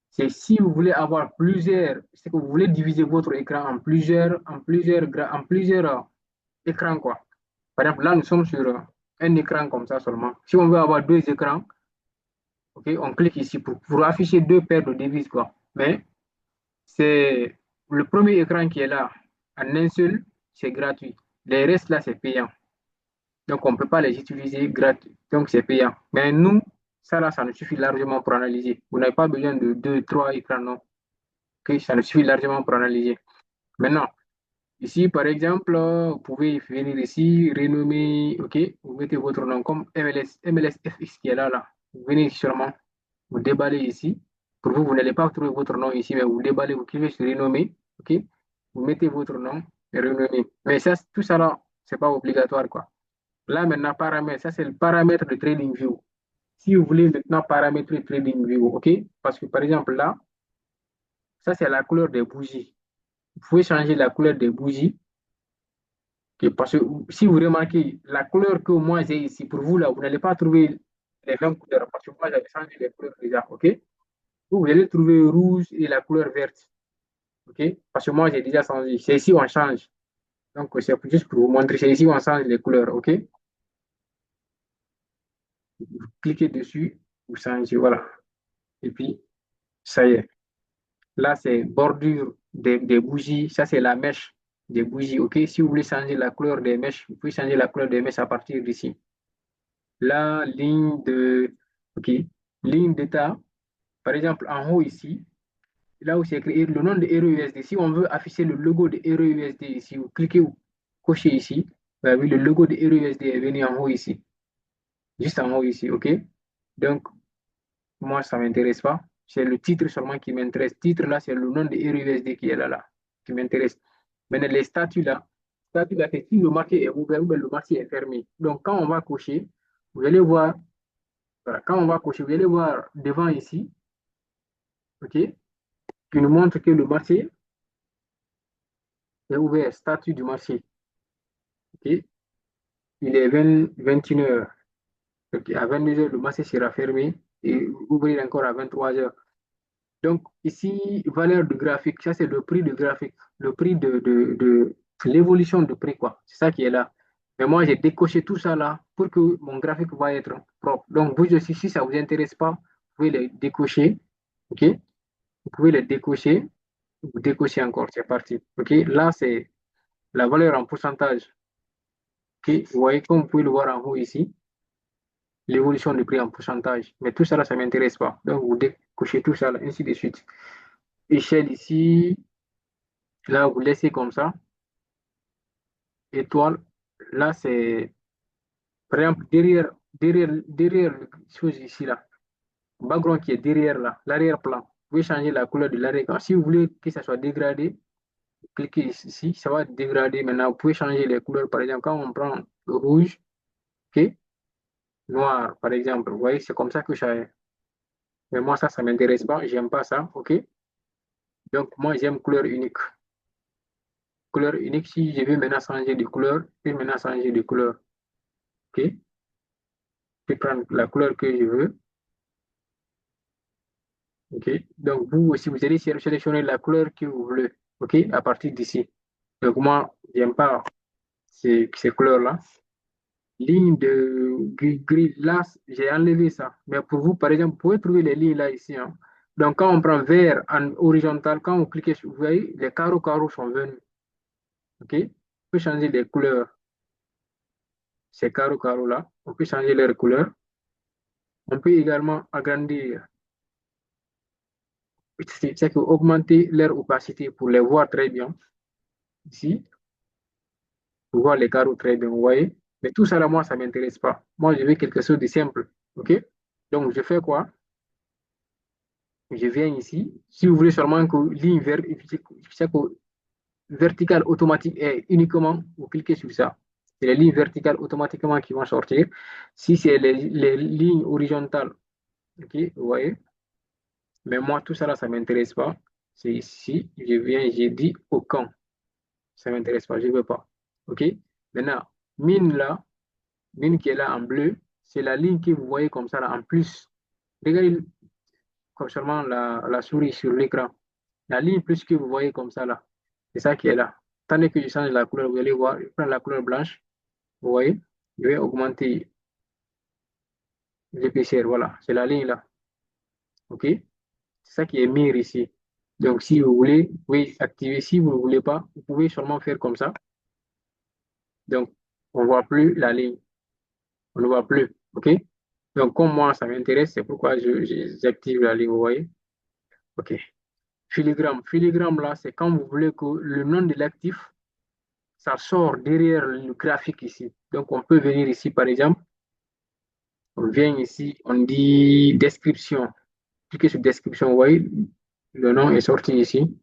c'est si vous voulez avoir plusieurs, c'est que vous voulez diviser votre écran en plusieurs écrans, quoi. Par exemple, là, nous sommes sur un écran comme ça seulement. Si on veut avoir deux écrans, ok, on clique ici pour afficher deux paires de devises, quoi. Mais c'est le premier écran qui est là, en un seul, c'est gratuit. Les restes là, c'est payant. Donc, on ne peut pas les utiliser gratuit. Donc, c'est payant. Mais nous, ça là, ça nous suffit largement pour analyser. Vous n'avez pas besoin de deux, trois écrans, non. Ok, ça nous suffit largement pour analyser. Maintenant, ici, par exemple, vous pouvez venir ici, renommer, OK, vous mettez votre nom comme MLSFX qui est là, là. Vous venez sûrement, vous déballez ici. Pour vous, vous n'allez pas trouver votre nom ici, mais vous déballez, vous cliquez sur renommer, OK, vous mettez votre nom et renommer. Mais ça, tout ça là, c'est pas obligatoire, quoi. Là, maintenant, paramètre, ça c'est le paramètre de TradingView. Si vous voulez maintenant paramétrer TradingView, OK, parce que par exemple là, ça c'est la couleur des bougies. Vous pouvez changer la couleur des bougies. Parce que si vous remarquez, la couleur que moi j'ai ici, pour vous là, vous n'allez pas trouver les mêmes couleurs. Parce que moi j'avais changé les couleurs déjà. OK? Vous allez trouver rouge et la couleur verte. OK? Parce que moi j'ai déjà changé. C'est ici où on change. Donc c'est juste pour vous montrer. C'est ici où on change les couleurs. OK? Vous cliquez dessus, vous changez. Voilà. Et puis, ça y est. Là, c'est bordure des bougies. Ça, c'est la mèche des bougies. OK? Si vous voulez changer la couleur des mèches, vous pouvez changer la couleur des mèches à partir d'ici. La ligne de, OK, ligne d'état, par exemple, en haut ici, là où c'est écrit le nom de HeroUSD. Si on veut afficher le logo de HeroUSD ici, vous cliquez ou cochez ici, vous avez le logo de HeroUSD est venu en haut ici. Juste en haut ici, OK? Donc, moi, ça ne m'intéresse pas. C'est le titre seulement qui m'intéresse. Titre là, c'est le nom de HeroUSD qui est là, qui m'intéresse. Maintenant, les statuts là, c'est si le marché est ouvert ou le marché est fermé. Donc, quand on va cocher, vous allez voir, voilà, quand on va cocher, vous allez voir devant ici, OK, qui nous montre que le marché est ouvert, statut du marché. OK, il est 21 heures. Okay, à 22 heures, le marché sera fermé et ouvrir encore à 23 heures. Donc, ici, valeur du graphique, ça c'est le prix du graphique, le prix de l'évolution du prix, quoi. C'est ça qui est là. Mais moi, j'ai décoché tout ça là pour que mon graphique va être propre. Donc, vous aussi, si ça ne vous intéresse pas, vous pouvez les décocher. OK? Vous pouvez les décocher. Vous décochez encore, c'est parti. OK? Là, c'est la valeur en pourcentage. OK? Vous voyez, comme vous pouvez le voir en haut ici, l'évolution du prix en pourcentage. Mais tout ça là, ça ne m'intéresse pas. Donc, vous décochez tout ça là, ainsi de suite. Échelle ici. Là, vous laissez comme ça. Étoile. Là, c'est, par exemple, derrière la chose ici, là. Background qui est derrière, là, l'arrière-plan. Vous pouvez changer la couleur de l'arrière-plan. Si vous voulez que ça soit dégradé, cliquez ici, ça va dégrader. Maintenant, vous pouvez changer les couleurs. Par exemple, quand on prend le rouge, OK, noir, par exemple, vous voyez, c'est comme ça que ça. Mais moi, ça ne m'intéresse pas. J'aime pas ça. OK? Donc, moi, j'aime couleur unique. Couleur unique, si je veux maintenant changer de couleur, je vais maintenant changer de couleur. OK? Je vais prendre la couleur que je veux. OK? Donc, vous aussi, vous allez sélectionner la couleur que vous voulez. OK? À partir d'ici. Donc, moi, j'aime pas ces couleurs-là. Ligne de gris, là, j'ai enlevé ça. Mais pour vous, par exemple, vous pouvez trouver les lignes là, ici. Hein. Donc, quand on prend vert en horizontal, quand vous cliquez, vous voyez, les carreaux sont venus. OK? On peut changer les couleurs. Ces carreaux-là, on peut changer leur couleur. On peut également agrandir, c'est que augmenter leur opacité pour les voir très bien. Ici, pour voir les carreaux très bien, vous voyez. Mais tout ça, là, moi, ça ne m'intéresse pas. Moi, je veux quelque chose de simple. OK? Donc, je fais quoi? Je viens ici. Si vous voulez seulement que ligne verticale automatique est uniquement, vous cliquez sur ça. C'est les lignes verticales automatiquement qui vont sortir. Si c'est les lignes horizontales, OK, vous voyez. Mais moi, tout ça là, ça ne m'intéresse pas. C'est ici, je viens, j'ai dit aucun. Ça ne m'intéresse pas, je ne veux pas. OK? Maintenant, mine là, mine qui est là en bleu, c'est la ligne que vous voyez comme ça là en plus. Regardez comme seulement la souris sur l'écran. La ligne plus que vous voyez comme ça là, c'est ça qui est là. Tandis que je change la couleur, vous allez voir, je prends la couleur blanche, vous voyez, je vais augmenter l'épaisseur, voilà, c'est la ligne là. OK? C'est ça qui est mire ici. Donc, si vous voulez, vous pouvez activer. Si vous ne voulez pas, vous pouvez seulement faire comme ça. Donc, on ne voit plus la ligne. On ne voit plus. OK? Donc, comme moi, ça m'intéresse, c'est pourquoi j'active la ligne, vous voyez? OK. Filigrane. Filigrane, là, c'est quand vous voulez que le nom de l'actif, ça sort derrière le graphique ici. Donc, on peut venir ici, par exemple. On vient ici, on dit description. Cliquez sur description, vous voyez? Le nom est sorti ici.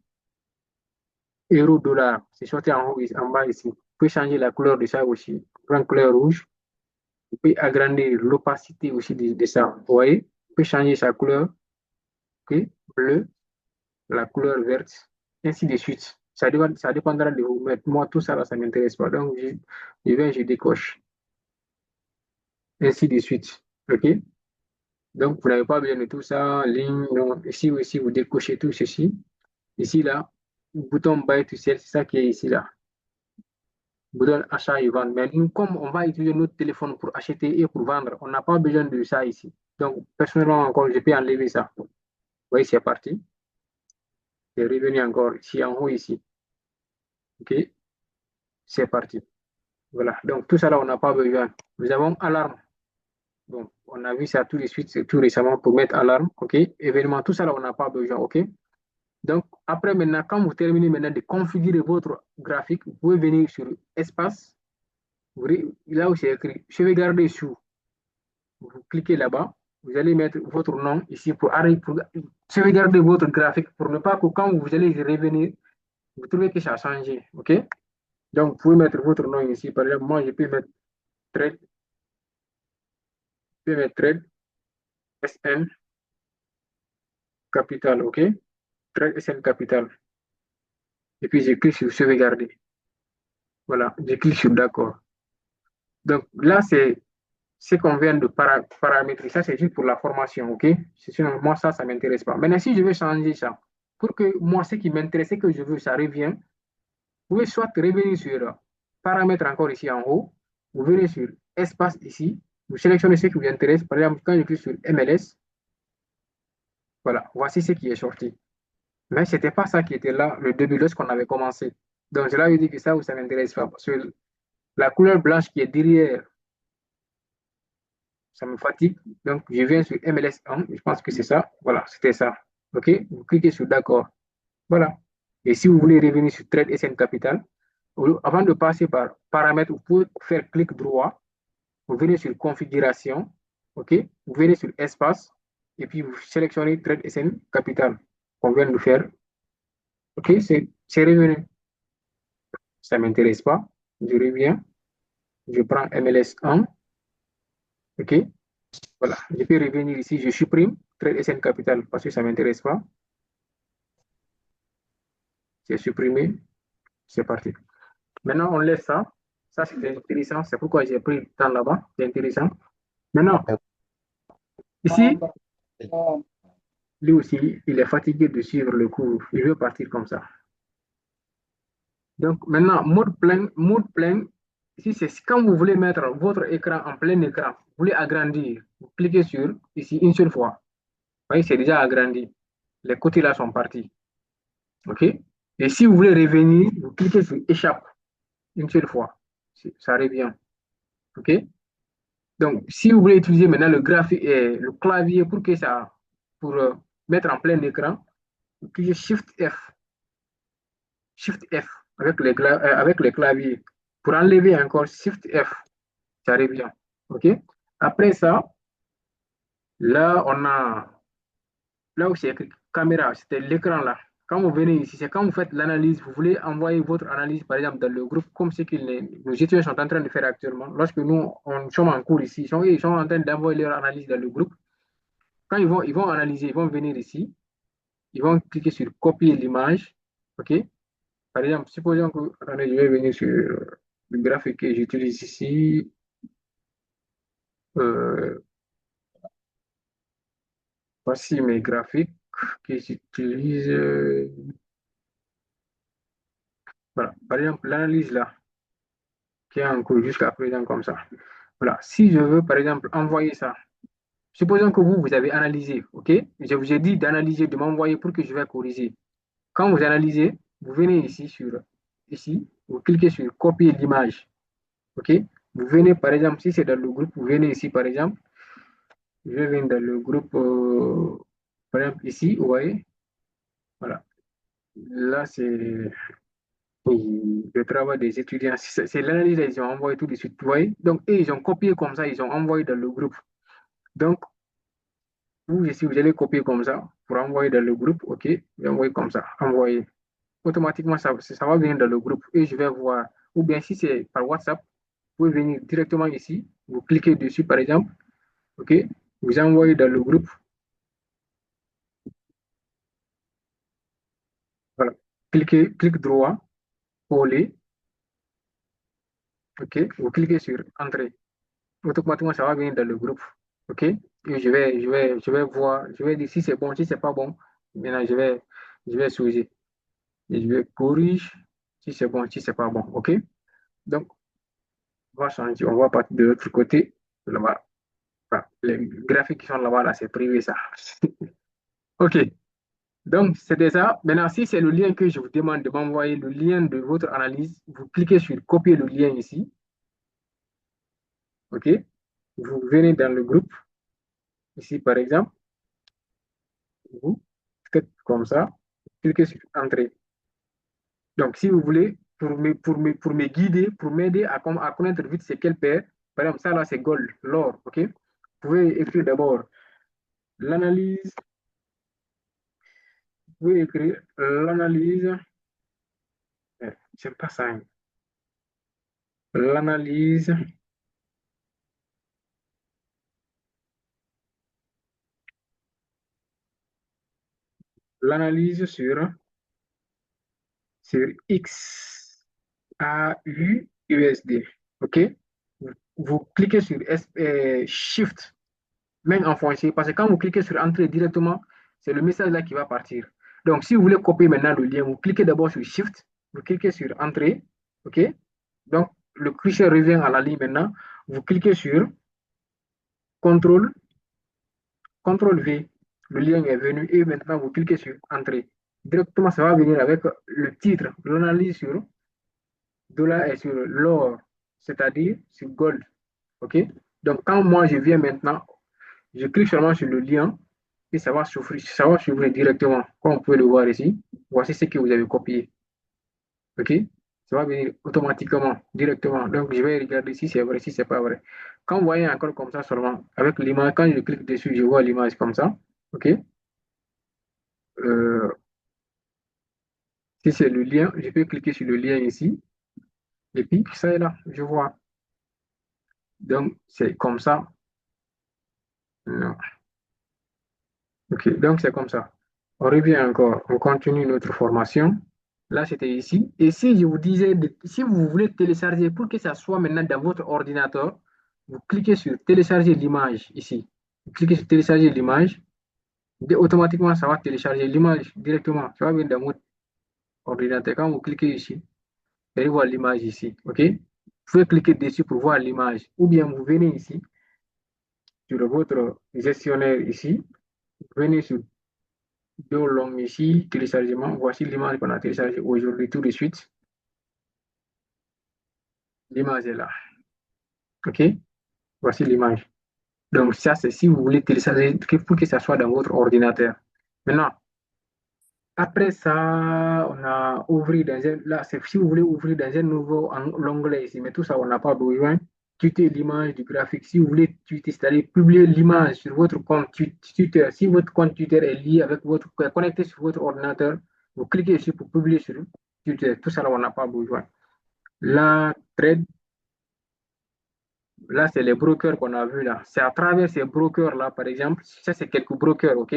Euro, dollar, c'est sorti en haut, en bas ici. Vous pouvez changer la couleur de ça aussi. Prendre couleur rouge. Vous pouvez agrandir l'opacité aussi de ça. Vous voyez? Vous pouvez changer sa couleur. OK? Bleu, la couleur verte, ainsi de suite. Ça dépendra de vous. Mais moi, tout ça, là, ça ne m'intéresse pas. Donc, je décoche. Ainsi de suite. OK? Donc, vous n'avez pas besoin de tout ça. Ligne, non. Ici aussi, vous décochez tout ceci. Ici, là, bouton Buy to Sell, c'est ça qui est ici, là. Bouton achat et vente. Mais nous, comme on va utiliser notre téléphone pour acheter et pour vendre, on n'a pas besoin de ça ici. Donc, personnellement, encore, je peux enlever ça. Vous voyez, c'est parti. C'est revenu encore ici en haut, ici. OK? C'est parti. Voilà. Donc, tout ça là, on n'a pas besoin. Nous avons alarme. Donc, on a vu ça tout de suite, tout récemment pour mettre alarme. OK? Événement, tout ça là, on n'a pas besoin. OK? Donc, après, maintenant, quand vous terminez maintenant de configurer votre graphique, vous pouvez venir sur espace. Là où c'est écrit sauvegarder sous, vous cliquez là-bas. Vous allez mettre votre nom ici pour sauvegarder votre graphique pour ne pas que quand vous allez revenir, vous trouvez que ça a changé. OK? Donc, vous pouvez mettre votre nom ici. Par exemple, moi, je peux mettre trade, SN capital. OK? Trade SN capital. Et puis, je clique sur sauvegarder. Voilà, je clique sur d'accord. Donc, là, c'est ce qu'on vient de paramétrer. Ça, c'est juste pour la formation. OK? Sinon, moi, ça ne m'intéresse pas. Maintenant, si je veux changer ça, pour que moi, ce qui m'intéresse, ce que je veux, ça revient, vous pouvez soit revenir sur paramètres encore ici en haut, vous venez sur espace ici, vous sélectionnez ce qui vous intéresse. Par exemple, quand je clique sur MLS, voilà, voici ce qui est sorti. Mais ce n'était pas ça qui était là le début lorsqu'on avait commencé. Donc, je lui dit que ça ne m'intéresse pas parce que la couleur blanche qui est derrière, ça me fatigue. Donc, je viens sur MLS1, je pense que c'est ça. Voilà, c'était ça. OK? Vous cliquez sur d'accord. Voilà. Et si vous voulez revenir sur Trade SN Capital, avant de passer par paramètres, vous pouvez faire clic droit. Vous venez sur configuration. OK? Vous venez sur espace. Et puis, vous sélectionnez Trade SN Capital qu'on vient de faire. OK? C'est revenu. Ça ne m'intéresse pas. Je reviens. Je prends MLS1. OK? Voilà. Je peux revenir ici. Je supprime Trade SN Capital parce que ça ne m'intéresse pas. C'est supprimé. C'est parti. Maintenant, on laisse ça. Ça, c'est intéressant. C'est pourquoi j'ai pris le temps là-bas. C'est intéressant. Maintenant, ici, lui aussi, il est fatigué de suivre le cours. Il veut partir comme ça. Donc, maintenant, mode plein. Ici, c'est quand vous voulez mettre votre écran en plein écran, vous voulez agrandir, vous cliquez sur ici une seule fois. Vous voyez, c'est déjà agrandi. Les côtés là sont partis. OK? Et si vous voulez revenir, vous cliquez sur échappe une seule fois. Ça revient. OK? Donc, si vous voulez utiliser maintenant le graphique et le clavier pour que ça, pour mettre en plein écran, vous cliquez Shift F avec les claviers. Pour enlever encore Shift F, ça revient. OK? Après ça, là, on a là où c'est écrit caméra, c'était l'écran là. Quand vous venez ici, c'est quand vous faites l'analyse, vous voulez envoyer votre analyse, par exemple, dans le groupe, comme ce que nos étudiants sont en train de faire actuellement. Lorsque nous, on sommes en cours ici, ils sont en train d'envoyer leur analyse dans le groupe. Quand ils vont analyser, ils vont venir ici, ils vont cliquer sur copier l'image. OK? Par exemple, supposons que, attendez, je vais venir sur le graphique que j'utilise ici. Euh, Voici mes graphiques que j'utilise. Voilà. Par exemple, l'analyse là, qui est en cours jusqu'à présent comme ça. Voilà. Si je veux, par exemple, envoyer ça, supposons que vous avez analysé, OK? Je vous ai dit d'analyser, de m'envoyer pour que je vais corriger. Quand vous analysez, vous venez ici, vous cliquez sur copier l'image, OK? Vous venez, par exemple, si c'est dans le groupe, vous venez ici, par exemple, je vais venir dans le groupe, par exemple, ici, vous voyez, voilà. Là, c'est le travail des étudiants. C'est l'analyse, ils ont envoyé tout de suite, vous voyez. Donc, ils ont copié comme ça, ils ont envoyé dans le groupe. Donc, vous ici, vous allez copier comme ça pour envoyer dans le groupe, OK? Vous envoyez comme ça, envoyer. Automatiquement, ça va venir dans le groupe et je vais voir. Ou bien, si c'est par WhatsApp, vous pouvez venir directement ici, vous cliquez dessus, par exemple, OK? Vous envoyez dans le groupe. Voilà. Clic droit, coller, OK? Vous cliquez sur Entrée. Automatiquement, ça va venir dans le groupe, OK? Et je vais voir, je vais dire si c'est bon, si c'est pas bon. Maintenant, je vais souger. Et je vais corriger si c'est bon, si c'est pas bon, OK? Donc, on va changer, on va partir de l'autre côté, là-bas. Enfin, les graphiques qui sont là-bas, là, c'est privé, ça. OK. Donc, c'était ça. Maintenant, si c'est le lien que je vous demande de m'envoyer, le lien de votre analyse, vous cliquez sur copier le lien ici. OK? Vous venez dans le groupe, ici par exemple, vous faites comme ça, cliquez sur entrée. Donc, si vous voulez, pour me guider, pour m'aider à connaître vite c'est quelle paire, par exemple, ça là c'est gold, l'or, OK? Vous pouvez écrire d'abord l'analyse, vous pouvez écrire l'analyse, j'aime pas ça, hein. L'analyse, l'analyse sur XAUUSD. OK? Vous cliquez sur Shift, même en français, parce que quand vous cliquez sur Entrée directement, c'est le message là qui va partir. Donc, si vous voulez copier maintenant le lien, vous cliquez d'abord sur Shift, vous cliquez sur Entrée. OK? Donc, le cliché revient à la ligne maintenant. Vous cliquez sur CTRL, CTRL V. Le lien est venu et maintenant vous cliquez sur Entrée. Directement, ça va venir avec le titre, l'analyse sur dollar est sur l'or, c'est-à-dire sur gold. OK? Donc, quand moi je viens maintenant, je clique seulement sur le lien et ça va s'ouvrir directement. Comme vous pouvez le voir ici, voici ce que vous avez copié. OK? Ça va venir automatiquement, directement. Donc, je vais regarder si c'est vrai, si c'est pas vrai. Quand vous voyez encore comme ça seulement, avec l'image, quand je clique dessus, je vois l'image comme ça. OK? Euh, si c'est le lien, je peux cliquer sur le lien ici. Et puis, ça est là, je vois. Donc, c'est comme ça. Non. OK, donc c'est comme ça. On revient encore, on continue notre formation. Là, c'était ici. Et si je vous disais, si vous voulez télécharger pour que ça soit maintenant dans votre ordinateur, vous cliquez sur télécharger l'image ici. Vous cliquez sur télécharger l'image. Automatiquement, ça va télécharger l'image directement. Ça va venir dans votre ordinateur. Quand vous cliquez ici, vous allez voir l'image ici. OK? Vous pouvez cliquer dessus pour voir l'image. Ou bien vous venez ici, sur votre gestionnaire ici. Vous venez sur deux longs ici, téléchargement. Voici l'image qu'on a téléchargée aujourd'hui tout de suite. L'image est là. OK? Voici l'image. Donc, ça, c'est si vous voulez télécharger pour que ça soit dans votre ordinateur. Maintenant, après ça, on a ouvert dans un, là, c'est si vous voulez ouvrir dans un nouveau onglet ici, mais tout ça, on n'a pas besoin. Tuer l'image du graphique. Si vous voulez c'est-à-dire publier l'image sur votre compte Twitter, si votre compte Twitter est lié avec votre, connecté sur votre ordinateur, vous cliquez ici pour publier sur Twitter. Tout ça, là, on n'a pas besoin. La trade, là, c'est les brokers qu'on a vus là. C'est à travers ces brokers-là, par exemple, ça, c'est quelques brokers, OK?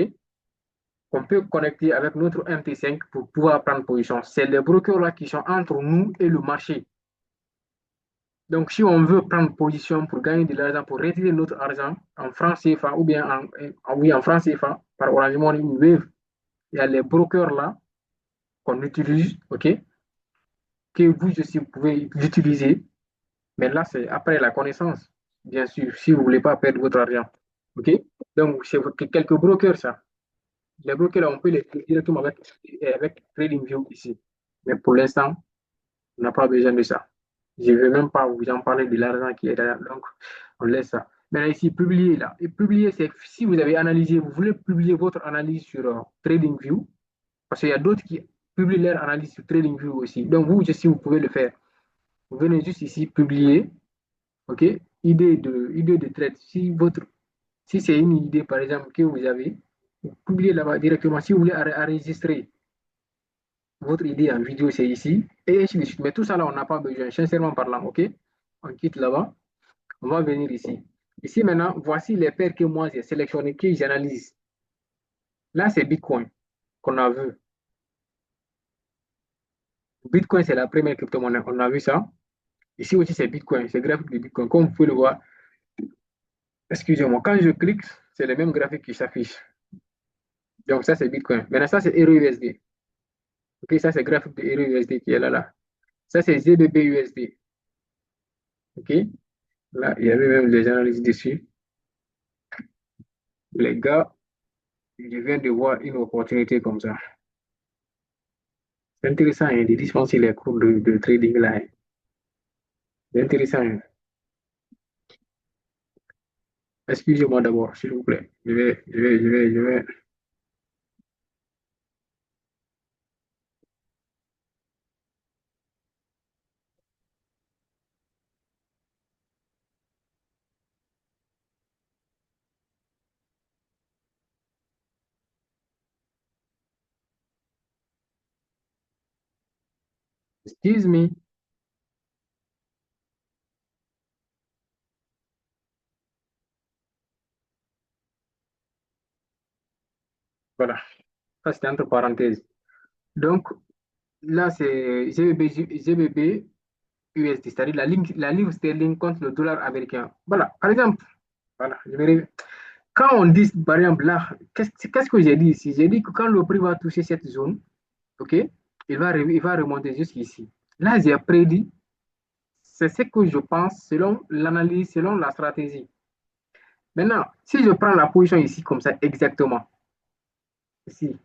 Qu'on peut connecter avec notre MT5 pour pouvoir prendre position. C'est les brokers-là qui sont entre nous et le marché. Donc, si on veut prendre position pour gagner de l'argent, pour retirer notre argent en francs CFA ou bien oui, en francs CFA par Orange Money ou Wave, il y a les brokers là qu'on utilise, OK, que vous aussi vous pouvez l'utiliser. Mais là, c'est après la connaissance, bien sûr, si vous ne voulez pas perdre votre argent. OK? Donc, c'est quelques brokers, ça. Les brokers, là, on peut les faire directement avec TradingView ici. Mais pour l'instant, on n'a pas besoin de ça. Je ne vais même pas vous en parler de l'argent qui est derrière. Donc, on laisse ça. Maintenant, ici, publier là. Et publier, c'est si vous avez analysé, vous voulez publier votre analyse sur TradingView, parce qu'il y a d'autres qui publient leur analyse sur TradingView aussi. Donc, vous aussi, vous pouvez le faire. Vous venez juste ici, publier. OK? Idée de trade. Si c'est une idée, par exemple, que vous avez, vous publiez là-bas directement. Si vous voulez enregistrer votre idée en vidéo, c'est ici, et ainsi de suite. Mais tout ça, là, on n'a pas besoin, sincèrement parlant, OK? On quitte là-bas, on va venir ici. Ici, maintenant, voici les paires que moi, j'ai sélectionnées, que j'analyse. Là, c'est Bitcoin qu'on a vu. Bitcoin, c'est la première crypto-monnaie. On a vu ça. Ici aussi, c'est Bitcoin, c'est le graphique de Bitcoin. Comme vous pouvez le voir, excusez-moi, quand je clique, c'est le même graphique qui s'affiche. Donc, ça, c'est Bitcoin. Maintenant, ça, c'est EURUSD. OK, ça, c'est le graphique de EURUSD qui est là, là. Ça, c'est ZBBUSD. OK, là, il y avait même des analyses dessus. Les gars, Je viens de voir une opportunité comme ça. C'est intéressant hein, de dispenser les cours de trading là. Hein. C'est intéressant. Hein. Excusez-moi d'abord, s'il vous plaît. Je vais. Excuse me. Voilà. Ça, c'était entre parenthèses. Donc, là, c'est GBB USD, c'est-à-dire la livre sterling contre le dollar américain. Voilà. Par exemple, voilà, quand on dit, par exemple, là, qu'est-ce que j'ai dit ici? J'ai dit que quand le prix va toucher cette zone, OK, il va remonter jusqu'ici. Là, j'ai prédit, c'est ce que je pense selon l'analyse, selon la stratégie. Maintenant, si je prends la position ici comme ça, exactement, ici,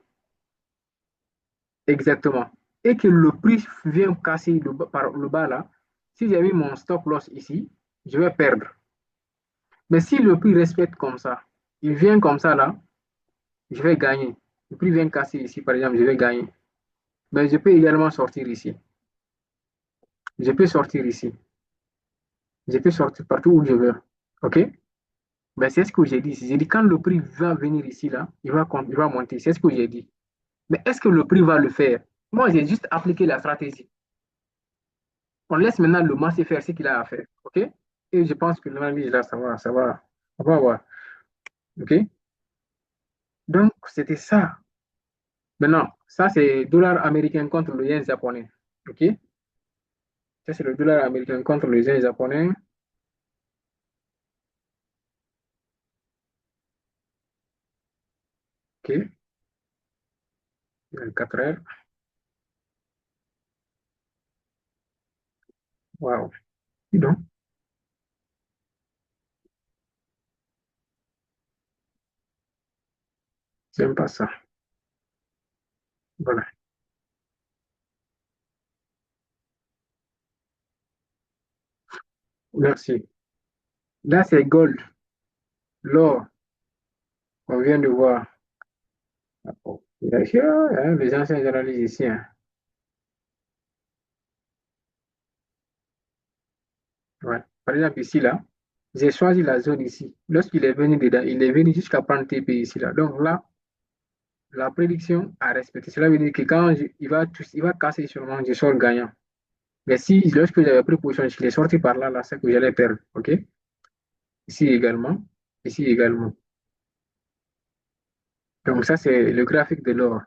exactement, et que le prix vient casser par le bas là, si j'ai mis mon stop loss ici, je vais perdre. Mais si le prix respecte comme ça, il vient comme ça là, je vais gagner. Le prix vient casser ici, par exemple, je vais gagner. Mais je peux également sortir ici. Je peux sortir ici. Je peux sortir partout où je veux. OK? Mais c'est ce que j'ai dit ici. J'ai dit quand le prix va venir ici, là, il va monter. C'est ce que j'ai dit. Mais est-ce que le prix va le faire? Moi, j'ai juste appliqué la stratégie. On laisse maintenant le marché faire ce qu'il a à faire. OK? Et je pense que l'analyse, là, on va voir. OK? Donc, c'était ça. Maintenant, ça, c'est dollar américain contre le yen japonais. OK? Ça, c'est le dollar américain contre le yen japonais. OK? 4 heures. Waouh. Dis donc, j'aime pas ça. Voilà. Merci. Là, c'est gold. L'or, on vient de voir. Ah, bon. Bien sûr, hein, les anciens journalistes ici. Hein. Ouais. Par exemple, ici, là, j'ai choisi la zone ici. Lorsqu'il est venu dedans, il est venu jusqu'à prendre TP ici, là. Donc là, la prédiction a respecté. Cela veut dire que il va casser sûrement, je sors gagnant. Mais si, lorsque j'avais pris position, je l'ai sorti par là, là, c'est que j'allais perdre. OK? Ici également. Ici également. Donc ça, c'est le graphique de l'or.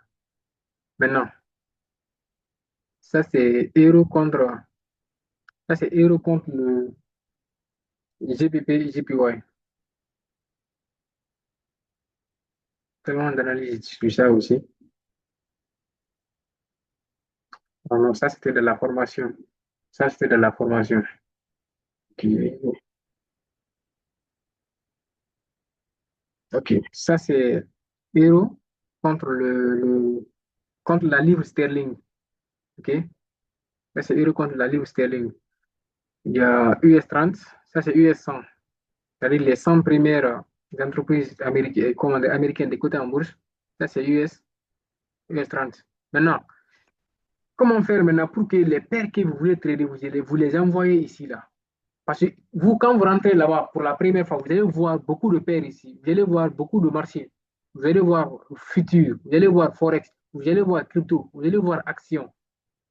Maintenant, ça, c'est euro contre, ça, c'est euro contre le GBP, JPY. Tellement d'analyse sur ça aussi. Non, non, ça, c'était de la formation. Ça, c'était de la formation. OK. Ça, c'est euro contre contre la livre sterling. OK? Ça, c'est euro contre la livre sterling. Il y a US 30, ça, c'est US 100. C'est-à-dire les 100 premières entreprises américaines décotées en bourse. Ça, c'est US 30. Maintenant, comment faire maintenant pour que les paires que vous voulez trader, vous les envoyez ici, là? Parce que vous, quand vous rentrez là-bas pour la première fois, vous allez voir beaucoup de paires ici. Vous allez voir beaucoup de marchés. Vous allez voir futur, vous allez voir Forex, vous allez voir crypto, vous allez voir action.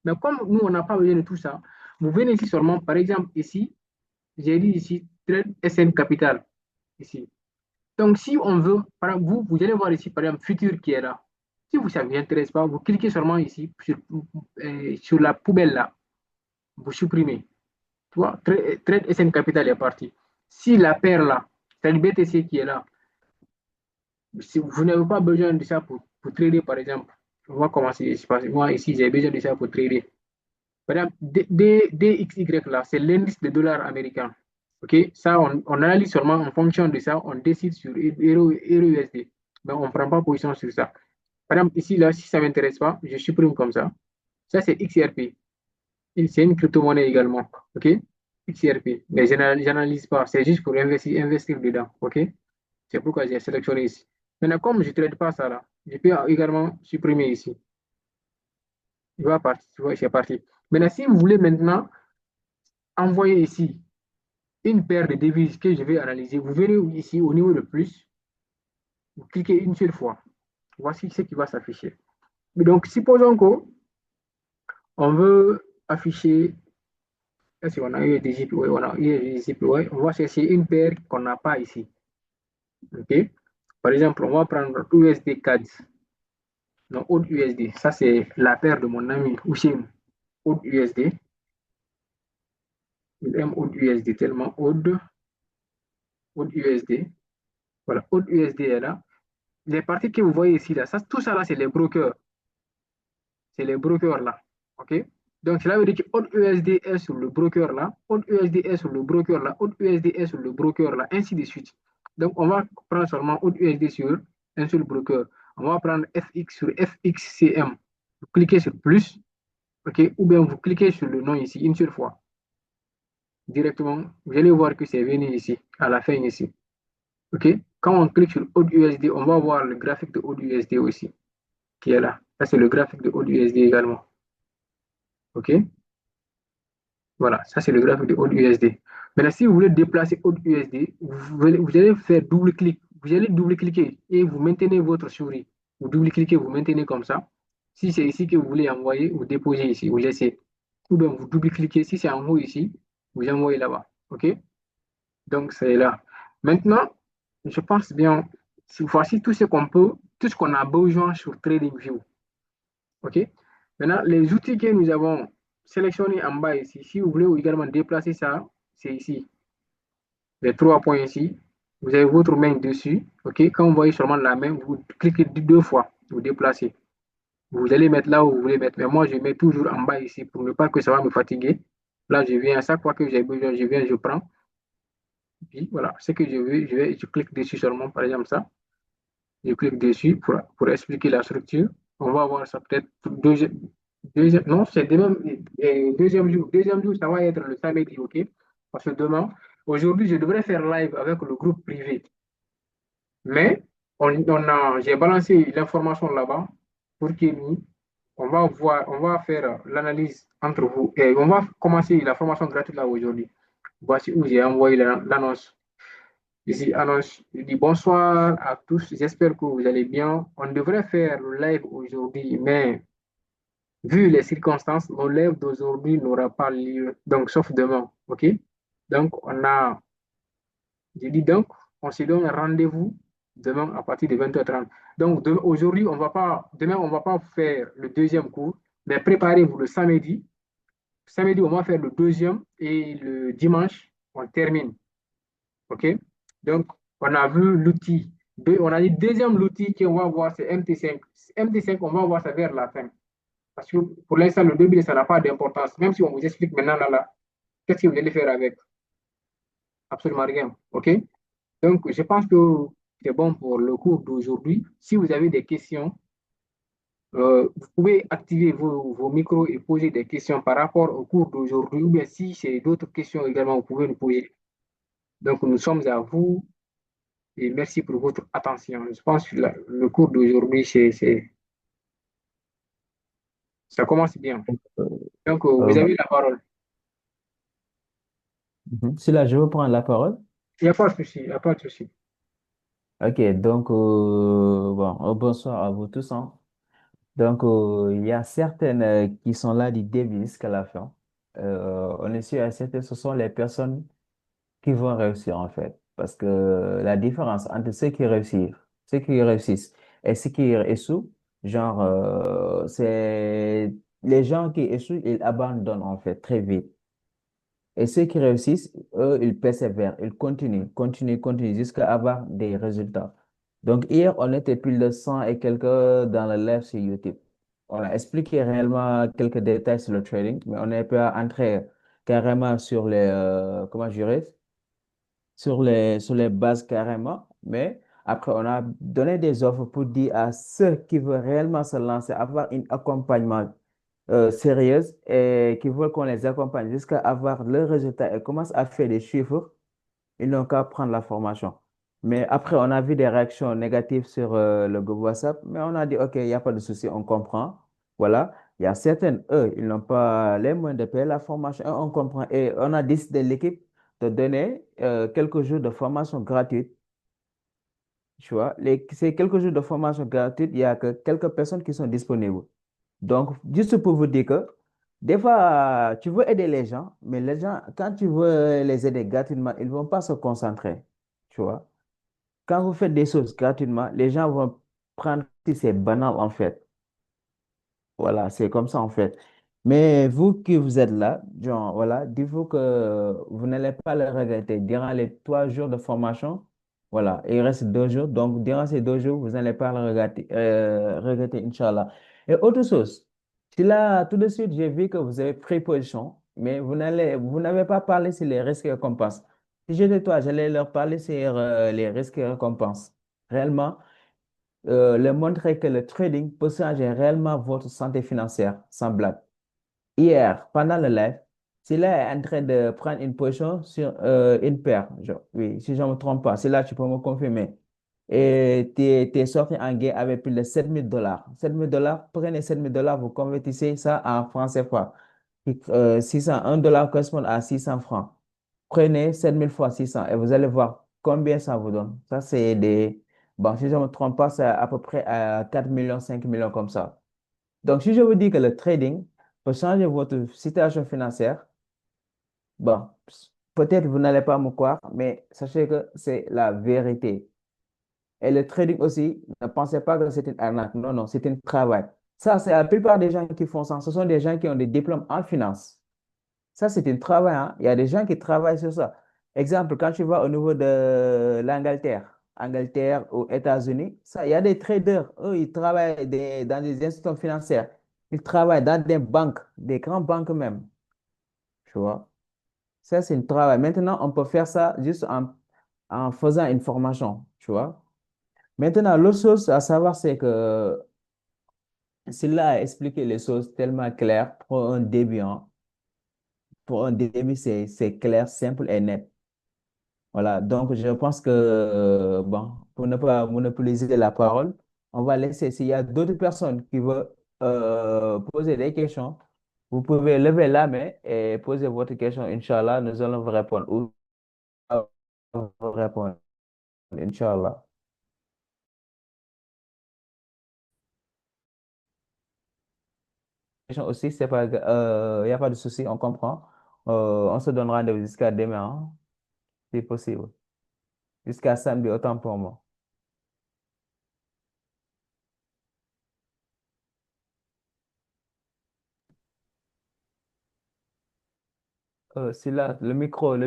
Mais comme nous, on n'a pas besoin de tout ça, vous venez ici seulement, par exemple, ici, j'ai dit ici, Trade SN Capital, ici. Donc, si on veut, par exemple, vous allez voir ici, par exemple, futur qui est là. Si vous, ça ne vous intéresse pas, vous cliquez seulement ici sur la poubelle là, vous supprimez. Tu vois, Trade SN Capital est parti. Si la paire là, c'est le BTC qui est là, si vous n'avez pas besoin de ça pour trader, par exemple, on va commencer. Moi, ici, j'ai besoin de ça pour trader. Par exemple, DXY là, c'est l'indice de dollar américain. OK? Ça, on analyse seulement en fonction de ça, on décide sur euro USD. mais on ne prend pas position sur ça. Par exemple, ici, là, si ça ne m'intéresse pas, je supprime comme ça. Ça, c'est XRP. C'est une crypto-monnaie également. OK? XRP. Mais je n'analyse pas. C'est juste pour investir dedans. OK? C'est pourquoi j'ai sélectionné ici. Maintenant, comme je ne traite pas ça là, je peux également supprimer ici. Il va partir. Tu vois, c'est parti. Maintenant, si vous voulez maintenant envoyer ici une paire de devises que je vais analyser, vous venez ici au niveau de plus, vous cliquez une seule fois. Voici ce qui va s'afficher. Donc, supposons qu'on veut afficher, est-ce qu'on a eu des JPY? Oui, on a eu des JPY. On va chercher une paire qu'on n'a pas ici. OK? Par exemple, on va prendre USD CAD. Non, Aude USD. Ça, c'est la paire de mon ami Oussem. Aude USD. Il aime Aude USD tellement. Aude USD. Voilà, Aude USD est là. Les parties que vous voyez ici, là, ça, tout ça là, c'est les brokers. C'est les brokers là. OK? Donc, cela veut dire que Aude USD est sur le broker là, Aude USD est sur le broker là, Aude USD est sur le broker là, ainsi de suite. Donc, on va prendre seulement Aude USD sur un seul broker. On va prendre FX sur FXCM. Vous cliquez sur plus, OK? Ou bien vous cliquez sur le nom ici une seule fois. Directement, vous allez voir que c'est venu ici, à la fin ici. OK? Quand on clique sur Aude USD, on va voir le graphique de Aude USD aussi, qui est là. Ça, c'est le graphique de Aude USD également. OK? Voilà, ça c'est le graphique de Aude USD. Maintenant, si vous voulez déplacer Aude USD, vous allez faire double-clic. Vous allez double-cliquer et vous maintenez votre souris. Vous double-cliquez, vous maintenez comme ça. Si c'est ici que vous voulez envoyer, vous déposez ici, vous laissez. Ou bien vous double-cliquez. Si c'est en haut ici, vous envoyez là-bas. OK? Donc, c'est là. Maintenant, je pense bien, voici tout ce qu'on peut, tout ce qu'on a besoin sur TradingView. OK? Maintenant, les outils que nous avons sélectionnés en bas ici, si vous voulez également déplacer ça, c'est ici. Les trois points ici. Vous avez votre main dessus. OK? Quand vous voyez seulement la main, vous cliquez deux fois, vous déplacez. Vous allez mettre là où vous voulez mettre. Mais moi, je mets toujours en bas ici pour ne pas que ça va me fatiguer. Là, je viens à chaque fois que j'ai besoin, je viens, je prends. Puis voilà, ce que je veux, je clique dessus seulement, par exemple ça. Je clique dessus pour expliquer la structure. On va voir ça peut-être non, c'est deuxième jour. Deuxième jour, ça va être le samedi, OK? Parce que demain, aujourd'hui, je devrais faire live avec le groupe privé. Mais j'ai balancé l'information là-bas pour que nous, on va faire l'analyse entre vous et on va commencer la formation gratuite là aujourd'hui. Voici où j'ai envoyé l'annonce. Ici, annonce, je dis bonsoir à tous. J'espère que vous allez bien. On devrait faire le live aujourd'hui, mais vu les circonstances, le live d'aujourd'hui n'aura pas lieu. Donc, sauf demain. OK? Donc, je dis donc, on se donne un rendez-vous demain à partir de 20h30. Donc, aujourd'hui, demain, on ne va pas faire le deuxième cours, mais préparez-vous le samedi. Samedi, on va faire le deuxième et le dimanche, on termine. OK? Donc, on a vu l'outil. On a dit deuxième outil qu'on va voir, c'est MT5. MT5, on va voir ça vers la fin. Parce que pour l'instant, le début, ça n'a pas d'importance. Même si on vous explique maintenant, là, qu'est-ce que vous allez faire avec? Absolument rien. OK? Donc, je pense que c'est bon pour le cours d'aujourd'hui. Si vous avez des questions, vous pouvez activer vos micros et poser des questions par rapport au cours d'aujourd'hui. Ou bien si c'est d'autres questions également, vous pouvez nous poser. Donc, nous sommes à vous et merci pour votre attention. Je pense que le cours d'aujourd'hui, ça commence bien. Donc, vous Euh, avez la parole. Si là, je veux prendre la parole. Il n'y a pas de souci, il n'y a pas de souci. Ok, donc, bon, bonsoir à vous tous, hein. Donc, il y a certaines qui sont là du début jusqu'à la fin. On est sûr et certain, ce sont les personnes qui vont réussir, en fait. Parce que la différence entre ceux qui réussissent et ceux qui échouent, genre, c'est les gens qui échouent, ils abandonnent, en fait, très vite. Et ceux qui réussissent, eux, ils persévèrent, ils continuent jusqu'à avoir des résultats. Donc, hier, on était plus de 100 et quelques dans le live sur YouTube. On a expliqué réellement quelques détails sur le trading, mais on n'est pas entré carrément sur les, comment je dirais, sur les bases carrément. Mais Après, on a donné des offres pour dire à ceux qui veulent réellement se lancer, avoir un accompagnement sérieux et qui veulent qu'on les accompagne jusqu'à avoir le résultat et commencent à faire des chiffres, ils n'ont qu'à prendre la formation. Mais après, on a vu des réactions négatives sur le groupe WhatsApp, mais on a dit, OK, il n'y a pas de souci, on comprend. Voilà. Il y a certaines, eux, ils n'ont pas les moyens de payer la formation, on comprend. Et on a décidé, l'équipe, de donner quelques jours de formation gratuite. Tu vois, ces quelques jours de formation gratuite, il y a que quelques personnes qui sont disponibles. Donc, juste pour vous dire que des fois, tu veux aider les gens, mais les gens, quand tu veux les aider gratuitement, ils ne vont pas se concentrer. Tu vois, quand vous faites des choses gratuitement, les gens vont prendre si c'est banal en fait. Voilà, c'est comme ça en fait. Mais vous qui vous êtes là, genre, voilà, dites-vous que vous n'allez pas le regretter. Durant les 3 jours de formation, voilà, il reste 2 jours. Donc, durant ces 2 jours, vous n'allez pas le regretter, Inch'Allah. Et autre chose, si là, tout de suite, j'ai vu que vous avez pris position, mais vous n'avez pas parlé sur les risques et récompenses. Si j'étais toi, j'allais leur parler sur les risques et récompenses. Réellement, leur montrer que le trading peut changer réellement votre santé financière, sans blague. Hier, pendant le live, Silla est en train de prendre une position sur une paire. Oui, si je ne me trompe pas, c'est là tu peux me confirmer. Et tu es sorti en gain avec plus de 7 000 $. 7 000 $, prenez 7 000 $, vous convertissez ça en francs CFA. 600, 1 $ correspond à 600 francs. Prenez 7 000 fois 600 et vous allez voir combien ça vous donne. Ça, c'est des. Bon, si je ne me trompe pas, c'est à peu près à 4 millions, 5 millions comme ça. Donc, si je vous dis que le trading peut changer votre situation financière, bon, peut-être vous n'allez pas me croire, mais sachez que c'est la vérité. Et le trading aussi, ne pensez pas que c'est une arnaque. Non, non, c'est un travail. Ça, c'est la plupart des gens qui font ça. Ce sont des gens qui ont des diplômes en finance. Ça, c'est un travail, hein. Il y a des gens qui travaillent sur ça. Exemple, quand tu vas au niveau de Angleterre aux États-Unis, ça, il y a des traders. Eux, ils travaillent dans des institutions financières. Ils travaillent dans des banques, des grandes banques même. Tu vois? Ça, c'est un travail. Maintenant, on peut faire ça juste en faisant une formation. Tu vois? Maintenant, l'autre chose à savoir, c'est que cela a expliqué les choses tellement claires pour un début, hein. Pour un début, c'est clair, simple et net. Voilà, donc je pense que, bon, pour ne pas monopoliser la parole, on va laisser, s'il y a d'autres personnes qui veulent poser des questions, vous pouvez lever la main et poser votre question. Inch'Allah, nous allons vous répondre ou vous répondre. Inch'Allah. Question aussi, c'est pas, il n'y a pas de souci, on comprend. On se donne rendez-vous jusqu'à demain, hein, si possible. Jusqu'à samedi, autant pour moi. C'est là, le micro.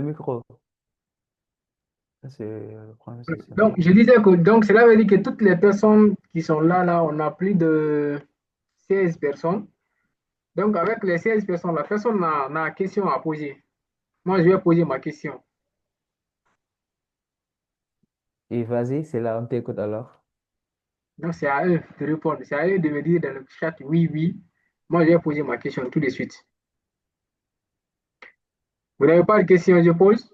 Ça, c'est le problème, c'est ça. Donc, je disais que donc, cela veut dire que toutes les personnes qui sont là, on a plus de 16 personnes. Donc, avec les 16 personnes, la personne n'a question à poser. Moi, je vais poser ma question. Et vas-y, c'est là, on t'écoute alors. Donc, c'est à eux de répondre. C'est à eux de me dire dans le chat oui, oui. Moi, je vais poser ma question tout de suite. Vous n'avez pas de question, je pose?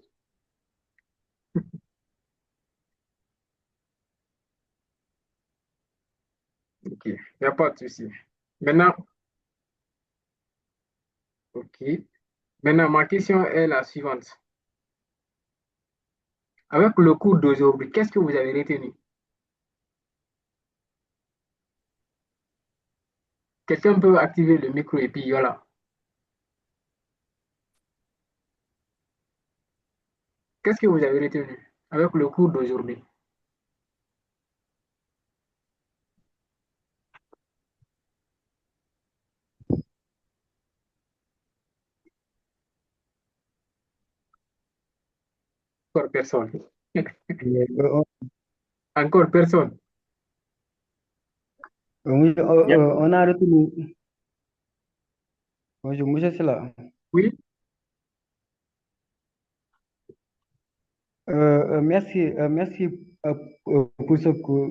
Ok, il n'y a pas de souci. Maintenant, ok. Maintenant, ma question est la suivante. Avec le cours d'aujourd'hui, qu'est-ce que vous avez retenu? Quelqu'un peut activer le micro et puis voilà. Qu'est-ce que vous avez retenu avec le cours d'aujourd'hui? Encore personne. Euh, Encore personne. Oui, Yep. on a retenu. Bonjour, monsieur Silla. Oui, Merci, merci euh, pour ce cours.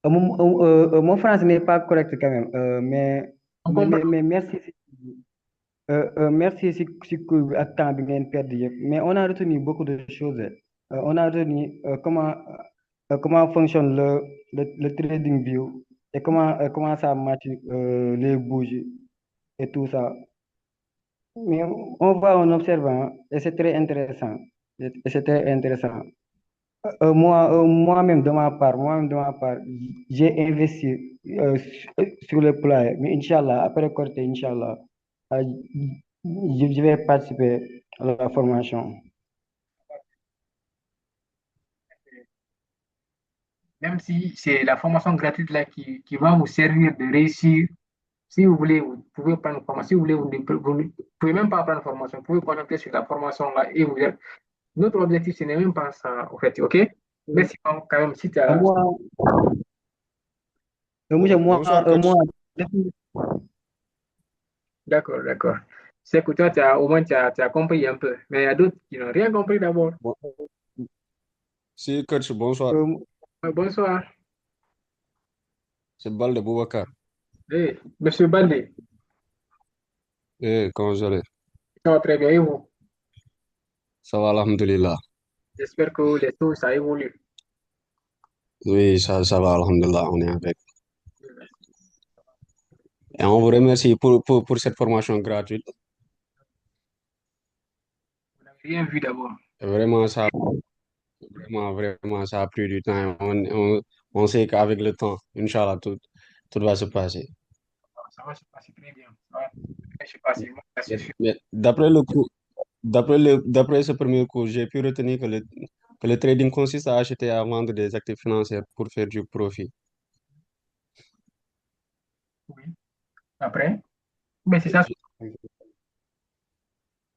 Mon français n'est pas correct quand même, On comprend. mais merci. Merci si cours bi ak temps bi ngeen perdre yëpp. Mais on a retenu beaucoup de choses. On a retenu comment fonctionne le trading view et comment ça match les bougies et tout ça. Mais on va en observant et c'est très intéressant. Et c'est très intéressant. Moi-même de ma part, j'ai investi sur le plat. Mais Inch'Allah, après le corté, Inch'Allah, euh, je vais participer à la formation. Même si c'est la formation gratuite là qui va vous servir de réussir. Si vous voulez, vous pouvez prendre une formation. Si vous voulez, vous ne pouvez même pas prendre une formation. Vous pouvez concentrer sur la formation là et vous êtes. Notre objectif, ce n'est même pas ça, en fait, OK? Mais sinon, quand même, si tu as. Moi, moi, Bonsoir, coach. depuis- D'accord, d'accord. C'est que toi, au moins, tu as compris un peu. Mais il y a d'autres qui n'ont rien compris d'abord. Bon- Si, coach, bonsoir. euh, Bonsoir. C'est Balde Boubacar. Hey, Monsieur Baldé, Comment vous allez? ça va très bien et vous? Ça va, alhamdulillah. J'espère que les choses, ça évolue. Oui, ça va, alhamdulillah, on est avec. Et on vous remercie pour cette formation gratuite. Vous n'avez rien vu d'abord. Vraiment, vraiment, ça a pris du temps. On sait qu'avec le temps, Inch'Allah, tout va se passer. Ça va se passer très bien. Ça va se passer, moi, ça, c'est sûr. Mais d'après ce premier cours, j'ai pu retenir que le trading consiste à acheter et à vendre des actifs financiers pour faire du profit. Oui. Après, mais c'est ça.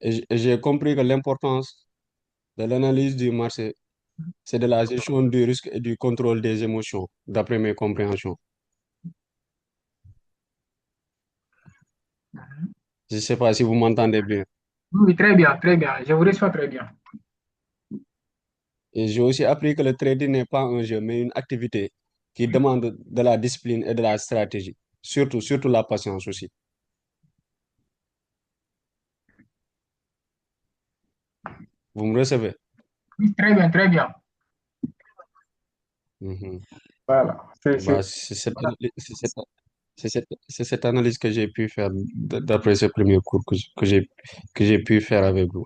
Et j'ai compris que l'importance de l'analyse du marché, c'est de la gestion du risque et du contrôle des émotions, d'après mes compréhensions. Mhm. Je ne sais pas si vous m'entendez bien. Oui, oui, très bien, très bien. Je vous reçois très bien. Et j'ai aussi appris que le trading n'est pas un jeu, mais une activité qui demande de la discipline et de la stratégie. Surtout la patience aussi. Vous me recevez? Oui, très bien, très bien. Mhm. Voilà. Bah, c'est cette analyse que j'ai pu faire d'après ce premier cours que j'ai pu faire avec vous.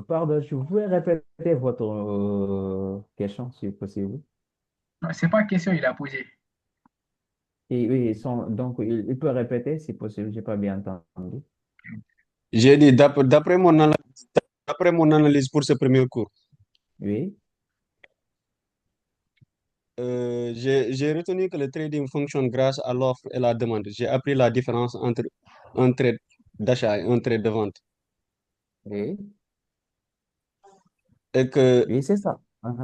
Pardon, je voulais répéter votre question, si possible. C'est pas question, il a posé. Et oui, donc, il peut répéter, si possible, j'ai pas bien entendu. J'ai dit d'après mon analyse pour ce premier cours, Oui, j'ai retenu que le trading fonctionne grâce à l'offre et la demande. J'ai appris la différence entre un trade d'achat et un trade de vente. oui, Et que oui, c'est ça.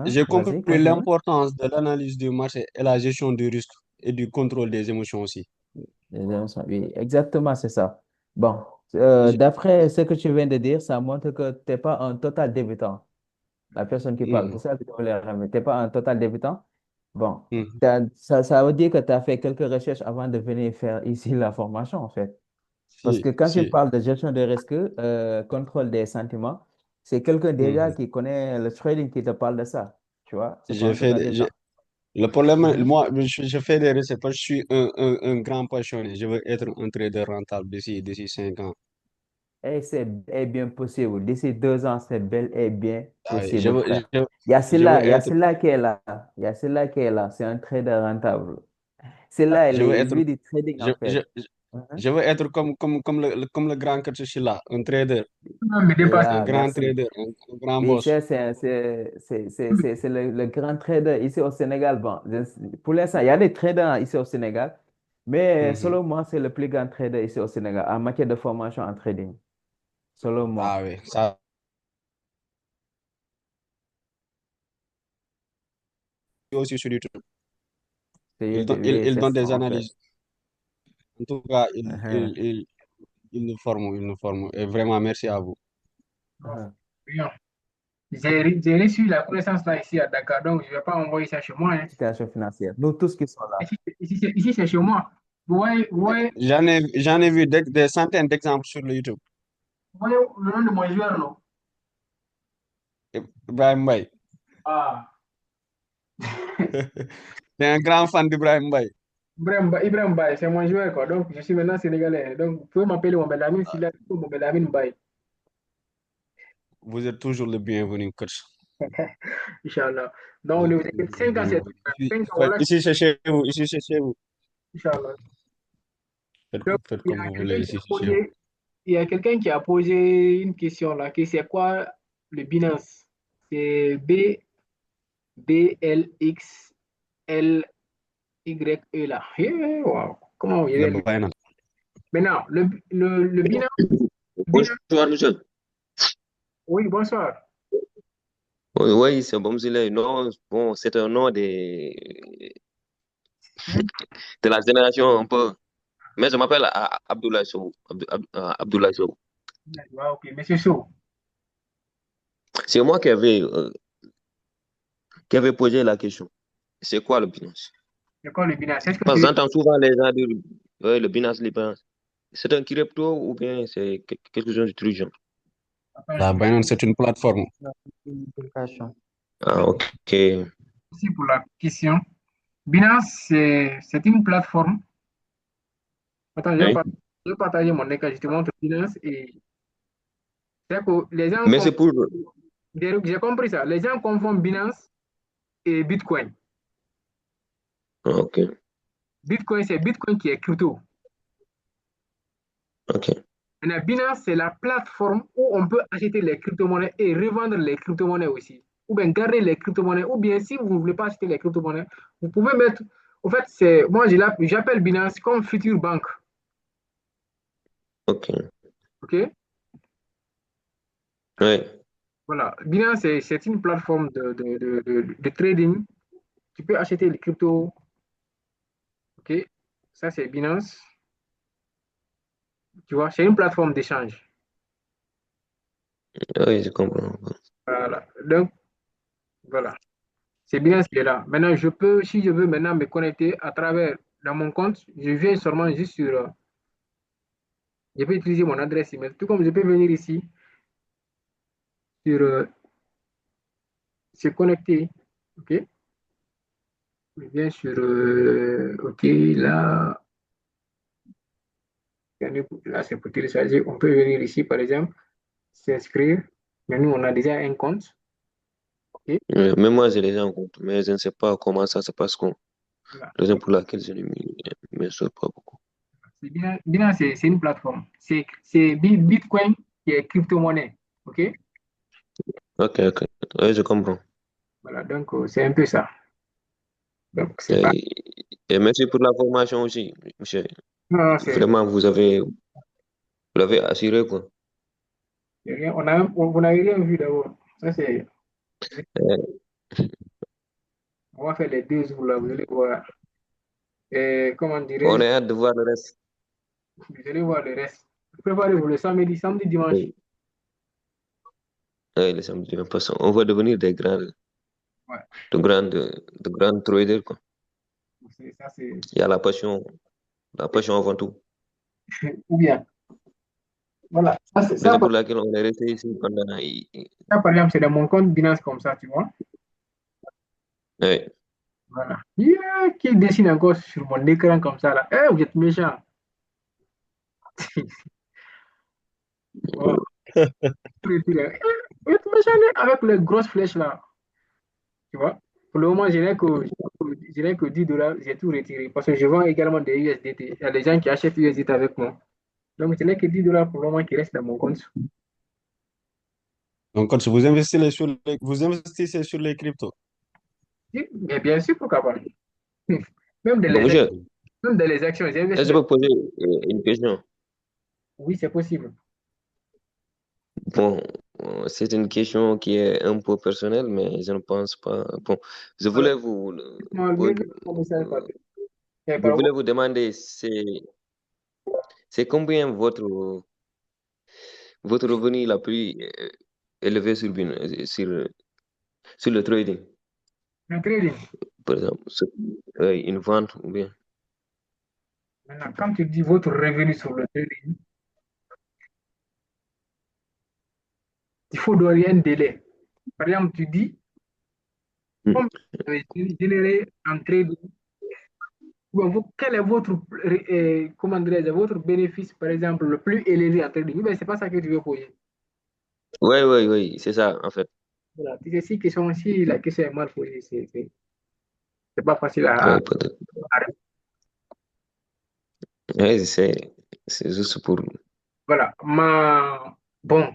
j'ai compris Vas-y, continue. l'importance de l'analyse du marché et la gestion du risque et du contrôle des émotions aussi. Oui, exactement, c'est ça. Bon, J'ai- d'après ce que tu viens de dire, ça montre que tu n'es pas un total débutant. La personne qui parle, Mhm, c'est ça que tu voulais ramener. Tu n'es pas un total débutant. Bon, mhm, ça veut dire que tu as fait quelques recherches avant de venir faire ici la formation, en fait. Parce que Si, quand tu si, parles de gestion de risque, contrôle des sentiments, c'est quelqu'un déjà mhm. qui connaît le trading qui te parle de ça. Tu vois, c'est pas J'ai un fait, total débutant. le problème, Mhm. moi, je fais des recettes parce que je suis un grand passionné. Je veux être un trader rentable d'ici 5 ans. Et c'est bien possible. D'ici 2 ans, c'est bel et bien Ah oui, possible, frère. je veux Il y a être, celui-là qui est là. Il y a celui-là qui est là. C'est un trader rentable. Celui-là, je veux il être, vit du trading, je, en je, fait. Mhm. je veux être comme le grand coach Sheila, un trader, Non, me Et dépasse. un ah, grand merci. trader, un grand Oui, boss. c'est le grand trader ici au Sénégal. Bon, pour l'instant, il y a des traders ici au Sénégal, mais Mhm. selon moi, c'est le plus grand trader ici au Sénégal en matière de formation en trading. Selon Ah moi. oui, ça aussi sur YouTube. C'est YouTube. Oui, Il c'est donne ça, des en fait. analyses. En tout cas, Mhm, il nous forme, il nous forme. Et vraiment, merci à vous. Bon, mhm. bien. J'ai reçu la connaissance là ici à Dakar, donc je ne vais pas envoyer ça chez moi, hein. Situation financière. Nous tous qui sommes là. Ici, c'est chez moi. Vous voyez J'en ai vu des centaines d'exemples sur le YouTube. vous voyez le nom de mon joueur, non? Ibrahim Mbaye. Ah, T'es un grand fan d'Ibrahim Mbaye. Ibrahim Baye, c'est mon joueur, quoi. Donc, je suis maintenant sénégalais. Donc, vous pouvez m'appeler mon Belamine s'il a mon Belamine Baye. Vous êtes toujours le bienvenu, coach. Inch'Allah. Donc, Vous ne êtes vous toujours inquiétez, le 5 ans, c'est bienvenu. 5 ans, voilà, Ici, c'est chez vous. Ici, c'est chez vous. Inch'Allah. Faites, Donc, faites il y comme a vous voulez. quelqu'un qui Ici, a c'est chez vous. posé, il y a quelqu'un qui a posé une question là, qui c'est quoi le Binance? C'est BLXLYE là. Wow. Comment vous Le allez? Binance. Maintenant, le Binance, Bonjour, monsieur. oui, bonsoir. Oui, oui, c'est Bomzile. Non, bon, c'est un nom de la génération un peu. Mais je m'appelle Abdoulaye Sow. Abdoulaye Sow. Ah, ok, monsieur Sow. C'est moi qui avait posé la question. C'est quoi le Binance? C'est quoi le Binance? Est-ce que Parce que c'est j'entends souvent les gens dire, ouais, le Binance, le Binance. C'est un crypto ou bien c'est quelque chose de truc genre? La Binance, c'est une plateforme. Une application. Ah, ok. merci pour la question. Binance, c'est une plateforme. Attends, Oui. je vais partager mon écran, je te montre Binance et c'est que les gens Mais c'est pour. j'ai compris ça. Les gens confondent Binance et Bitcoin. Ah, ok. Bitcoin, c'est Bitcoin qui est crypto. Ok. Maintenant, Binance, c'est la plateforme où on peut acheter les crypto-monnaies et revendre les crypto-monnaies aussi. Ou bien garder les crypto-monnaies. Ou bien, si vous ne voulez pas acheter les crypto-monnaies, vous pouvez mettre. En fait, moi, j'appelle Binance comme future banque. Ok. OK? Ouais. Voilà. Binance, c'est une plateforme de trading. Tu peux acheter les cryptos. OK? Ça, c'est Binance. Tu vois, c'est une plateforme d'échange. Oui, je comprends. Voilà. Donc, voilà. C'est Binance qui est là. Maintenant, si je veux maintenant me connecter à travers, dans mon compte, je viens seulement juste je peux utiliser mon adresse email. Tout comme je peux venir ici sur se connecter. OK? Je viens sur, OK, là, là, c'est pour télécharger. On peut venir ici, par exemple, s'inscrire. Mais nous, on a déjà un compte. OK? Même moi, j'ai déjà un compte, mais je ne sais pas comment ça se passe. Voilà. Raison pour laquelle je ne me sors pas beaucoup. Binance, c'est une plateforme. C'est Bitcoin qui est crypto-monnaie. OK? Ok, ok. Oui, je comprends. Voilà, donc c'est un peu ça. Donc, c'est pas. Et, et merci pour la formation aussi, monsieur. Non, Vraiment, vous l'avez assuré, quoi. c'est rien. Vous n'avez rien vu d'abord. Ça, c'est. Euh, On va faire les 2 jours là, vous allez voir. Et comment on dirais-je, est hâte de voir le reste. vous allez voir le reste. Préparez-vous le samedi, dimanche. Oui, oui, le samedi, même pas. On va devenir Ouais. de grands traders, quoi. Ça, c'est. Il y a la passion avant tout. Ou bien. Voilà. Mais c'est pour laquelle on est resté ici pendant. Ça, par exemple, c'est dans mon compte Binance comme ça, tu vois. Oui. Voilà. Yeah, qui dessine encore sur mon écran comme ça là. Eh, vous êtes méchant. Voilà. Vous êtes méchant avec les grosses flèches là. Tu vois. Pour le moment, je n'ai que $10. J'ai tout retiré. Parce que je vends également des USDT. Il y a des gens qui achètent USDT avec moi. Donc, je n'ai que $10 pour le moment qui restent dans mon compte. Donc, coach, vous investissez sur les cryptos. Oui, mais bien sûr, pourquoi pas. Même dans Bon, les, monsieur, même dans les actions, j'investis est-ce que dans. je peux poser une question? Oui, c'est possible. Bon, c'est une question qui est un peu personnelle, mais je ne pense pas. Bon, je Alors, voulais vous, moi, vous, le message par, je voulais vous demander, c'est combien votre revenu la plus, élevé sur le trading, Le trading. par exemple, une vente ou bien. Maintenant, quand tu dis votre revenu sur le trading, il faut donner un délai. Par exemple, tu dis, Hmm. comme vous avez généré en trading, quel est votre, comment dirais-je, votre bénéfice, par exemple, le plus élevé en trading? Mais c'est pas ça que tu veux poser. Oui, c'est ça, en fait. Voilà. Si la question est mal posée, c'est pas facile Ouais, peut-être. à répondre. Ouais, c'est juste pour. Voilà. Bon,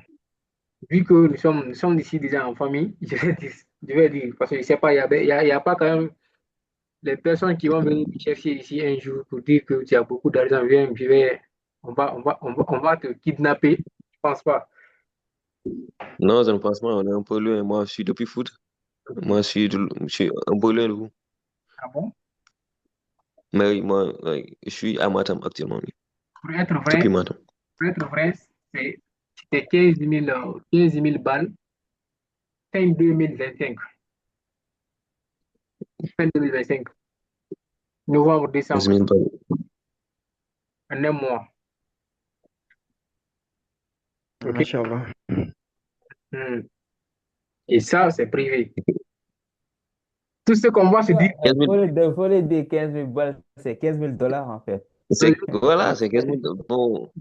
vu que nous sommes ici déjà en famille, je vais dire, parce que je sais pas, il y a pas quand même les personnes qui vont venir te chercher ici un jour pour dire que tu as beaucoup d'argent, viens, on va te kidnapper. Je pense pas. Non, je ne pense pas, on est un peu loin. Moi, je suis depuis foot. Moi, je suis un peu loin de vous. Ah bon? Mais oui, moi, ouais, je suis à Matam actuellement, oui. Pour être Depuis vrai, Matam. c'est c'était 15 000 balles fin 2025. Fin 2025. Novembre, 15 décembre, 000 balles. en un mois. OK? Machallah. Hmm. Et ça, c'est privé. Tout ce qu'on va se dire, 15 000, Faut le dire 15 000 balles, c'est 15 000 dollars en fait. voilà, c'est 15 000. Bon,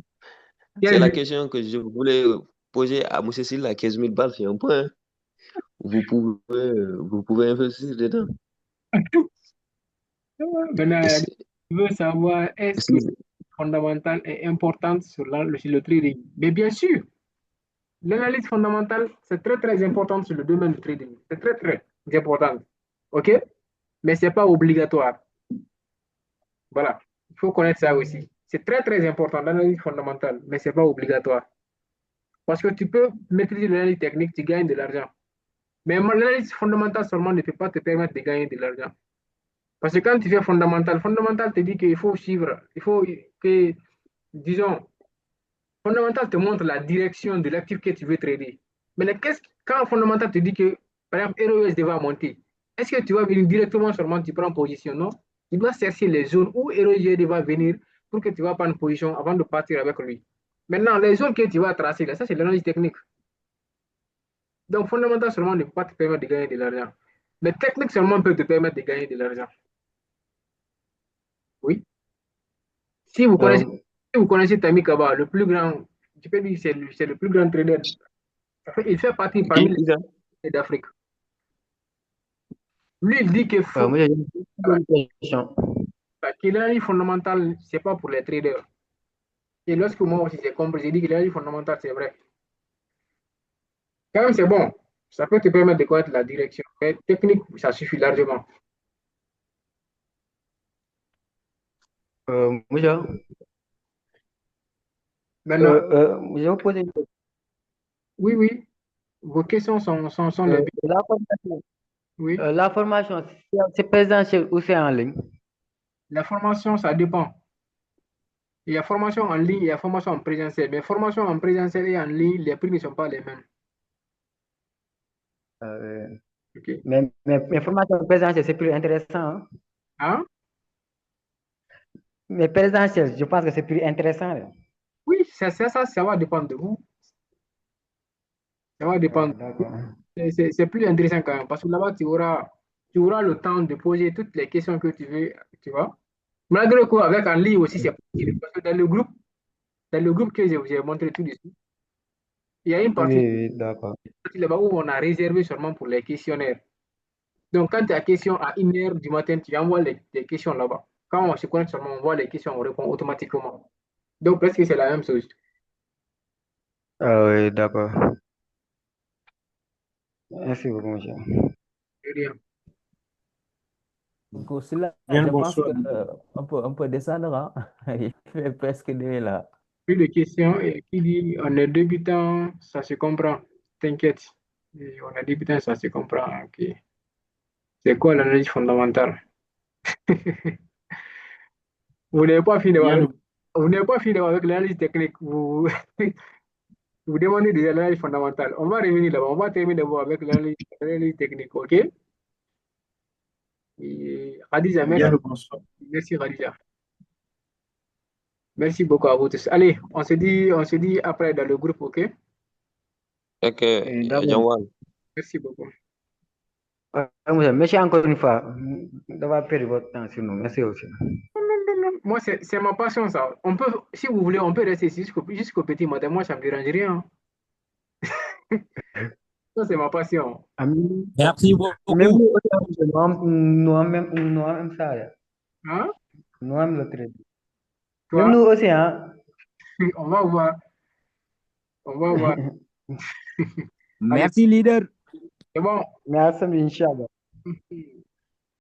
c'est 15 la 000, question que je voulais poser à M. Sylla. 15 000 balles, c'est un point, hein. Vous pouvez investir dedans. Et maintenant, je veux savoir est-ce que si- fondamentale est importante sur le trading. Mais bien sûr, l'analyse fondamentale, c'est très, très important sur le domaine du trading. C'est très, très important. OK? Mais ce n'est pas obligatoire. Voilà. Il faut connaître ça aussi. C'est très, très important, l'analyse fondamentale, mais ce n'est pas obligatoire. Parce que tu peux maîtriser l'analyse technique, tu gagnes de l'argent. Mais l'analyse fondamentale seulement ne peut pas te permettre de gagner de l'argent. Parce que quand tu fais fondamental te dit qu'il faut suivre, il faut que, disons, fondamental te montre la direction de l'actif que tu veux trader. Mais quand fondamental te dit que, par exemple, ROSD va monter, est-ce que tu vas venir directement seulement, tu prends position? Non. Tu dois chercher les zones où ROSD va venir pour que tu vas prendre position avant de partir avec lui. Maintenant, les zones que tu vas tracer, là, ça c'est l'analyse technique. Donc, fondamental seulement ne peut pas te permettre de gagner de l'argent. Mais technique seulement peut te permettre de gagner de l'argent. Oui. Si vous connaissez, Euh, si vous connaissez Tammy Kaba, le plus grand, je peux dire que c'est le plus grand trader. Il fait partie parmi qui ça? les d'Afrique. Lui, il dit moi, j'ai une question. que l'analyse fondamentale, ce n'est pas pour les traders. Et lorsque moi aussi j'ai compris, j'ai dit que l'analyse fondamentale, c'est vrai. Quand même, c'est bon. Ça peut te permettre de connaître la direction. Mais technique, ça suffit largement. Moi, Maintenant, je vais vous poser une question. oui, oui, vos questions sont les bienvenues. La formation, Oui. la formation, c'est présentiel ou c'est en ligne? La formation, ça dépend. Il y a formation en ligne, il y a formation en présentiel. Mais formation en présentiel et en ligne, les prix ne sont pas les mêmes. Euh, OK? mais formation présentielle, c'est plus intéressant, hein? Hein? Mais présentiel, je pense que c'est plus intéressant, là. Oui, ça va dépendre de vous. Ça va dépendre. D'accord. C'est plus intéressant quand même, parce que là-bas, tu auras le temps de poser toutes les questions que tu veux, tu vois. Malgré quoi, avec en ligne aussi, c'est possible. Parce que dans le groupe que j'ai montré tout de suite, il y a une Oui, partie oui, d'accord. là-bas où on a réservé seulement pour les questionnaires. Donc, quand tu as question à 1 heure du matin, tu envoies les questions là-bas. Quand on se connecte seulement, on voit les questions, on répond automatiquement. Donc, presque c'est la même chose. Ah oui, d'accord. Merci beaucoup, monsieur. Je veux dire, Pour cela, Bien je le pense bonsoir. que on peut descendre, hein. Il fait presque 2 là. plus de questions et qui dit on est débutant, ça se comprend. T'inquiète. Et on est débutant, ça se comprend. Ok. C'est quoi l'analyse fondamentale? Vous n'avez pas fini Bien avec, le, vous n'avez pas fini avec l'analyse technique. Vous Vous demandez déjà l'analyse fondamentale. On va revenir là-bas. On va terminer d'abord avec l'analyse technique, OK? Et Khadija, merci. Bien le bonsoir. Merci, Khadija. Merci beaucoup à vous tous. Allez, on se dit après dans le groupe, OK? Ok, D'abord, Jamwan. Merci beaucoup. merci encore une fois d'avoir perdu votre temps sur nous. Merci aussi. Moi, c'est ma passion, ça. On peut, si vous voulez, on peut rester ici jusqu'au petit matin. Moi, ça ne me dérange rien. Ça, c'est ma passion. Merci Même beaucoup. nous, nous avons ça. Hein? Nous avons le trait. Toi, Même nous aussi, hein. on va voir. On va voir. Merci, leader. C'est bon. Merci, Inch'Allah.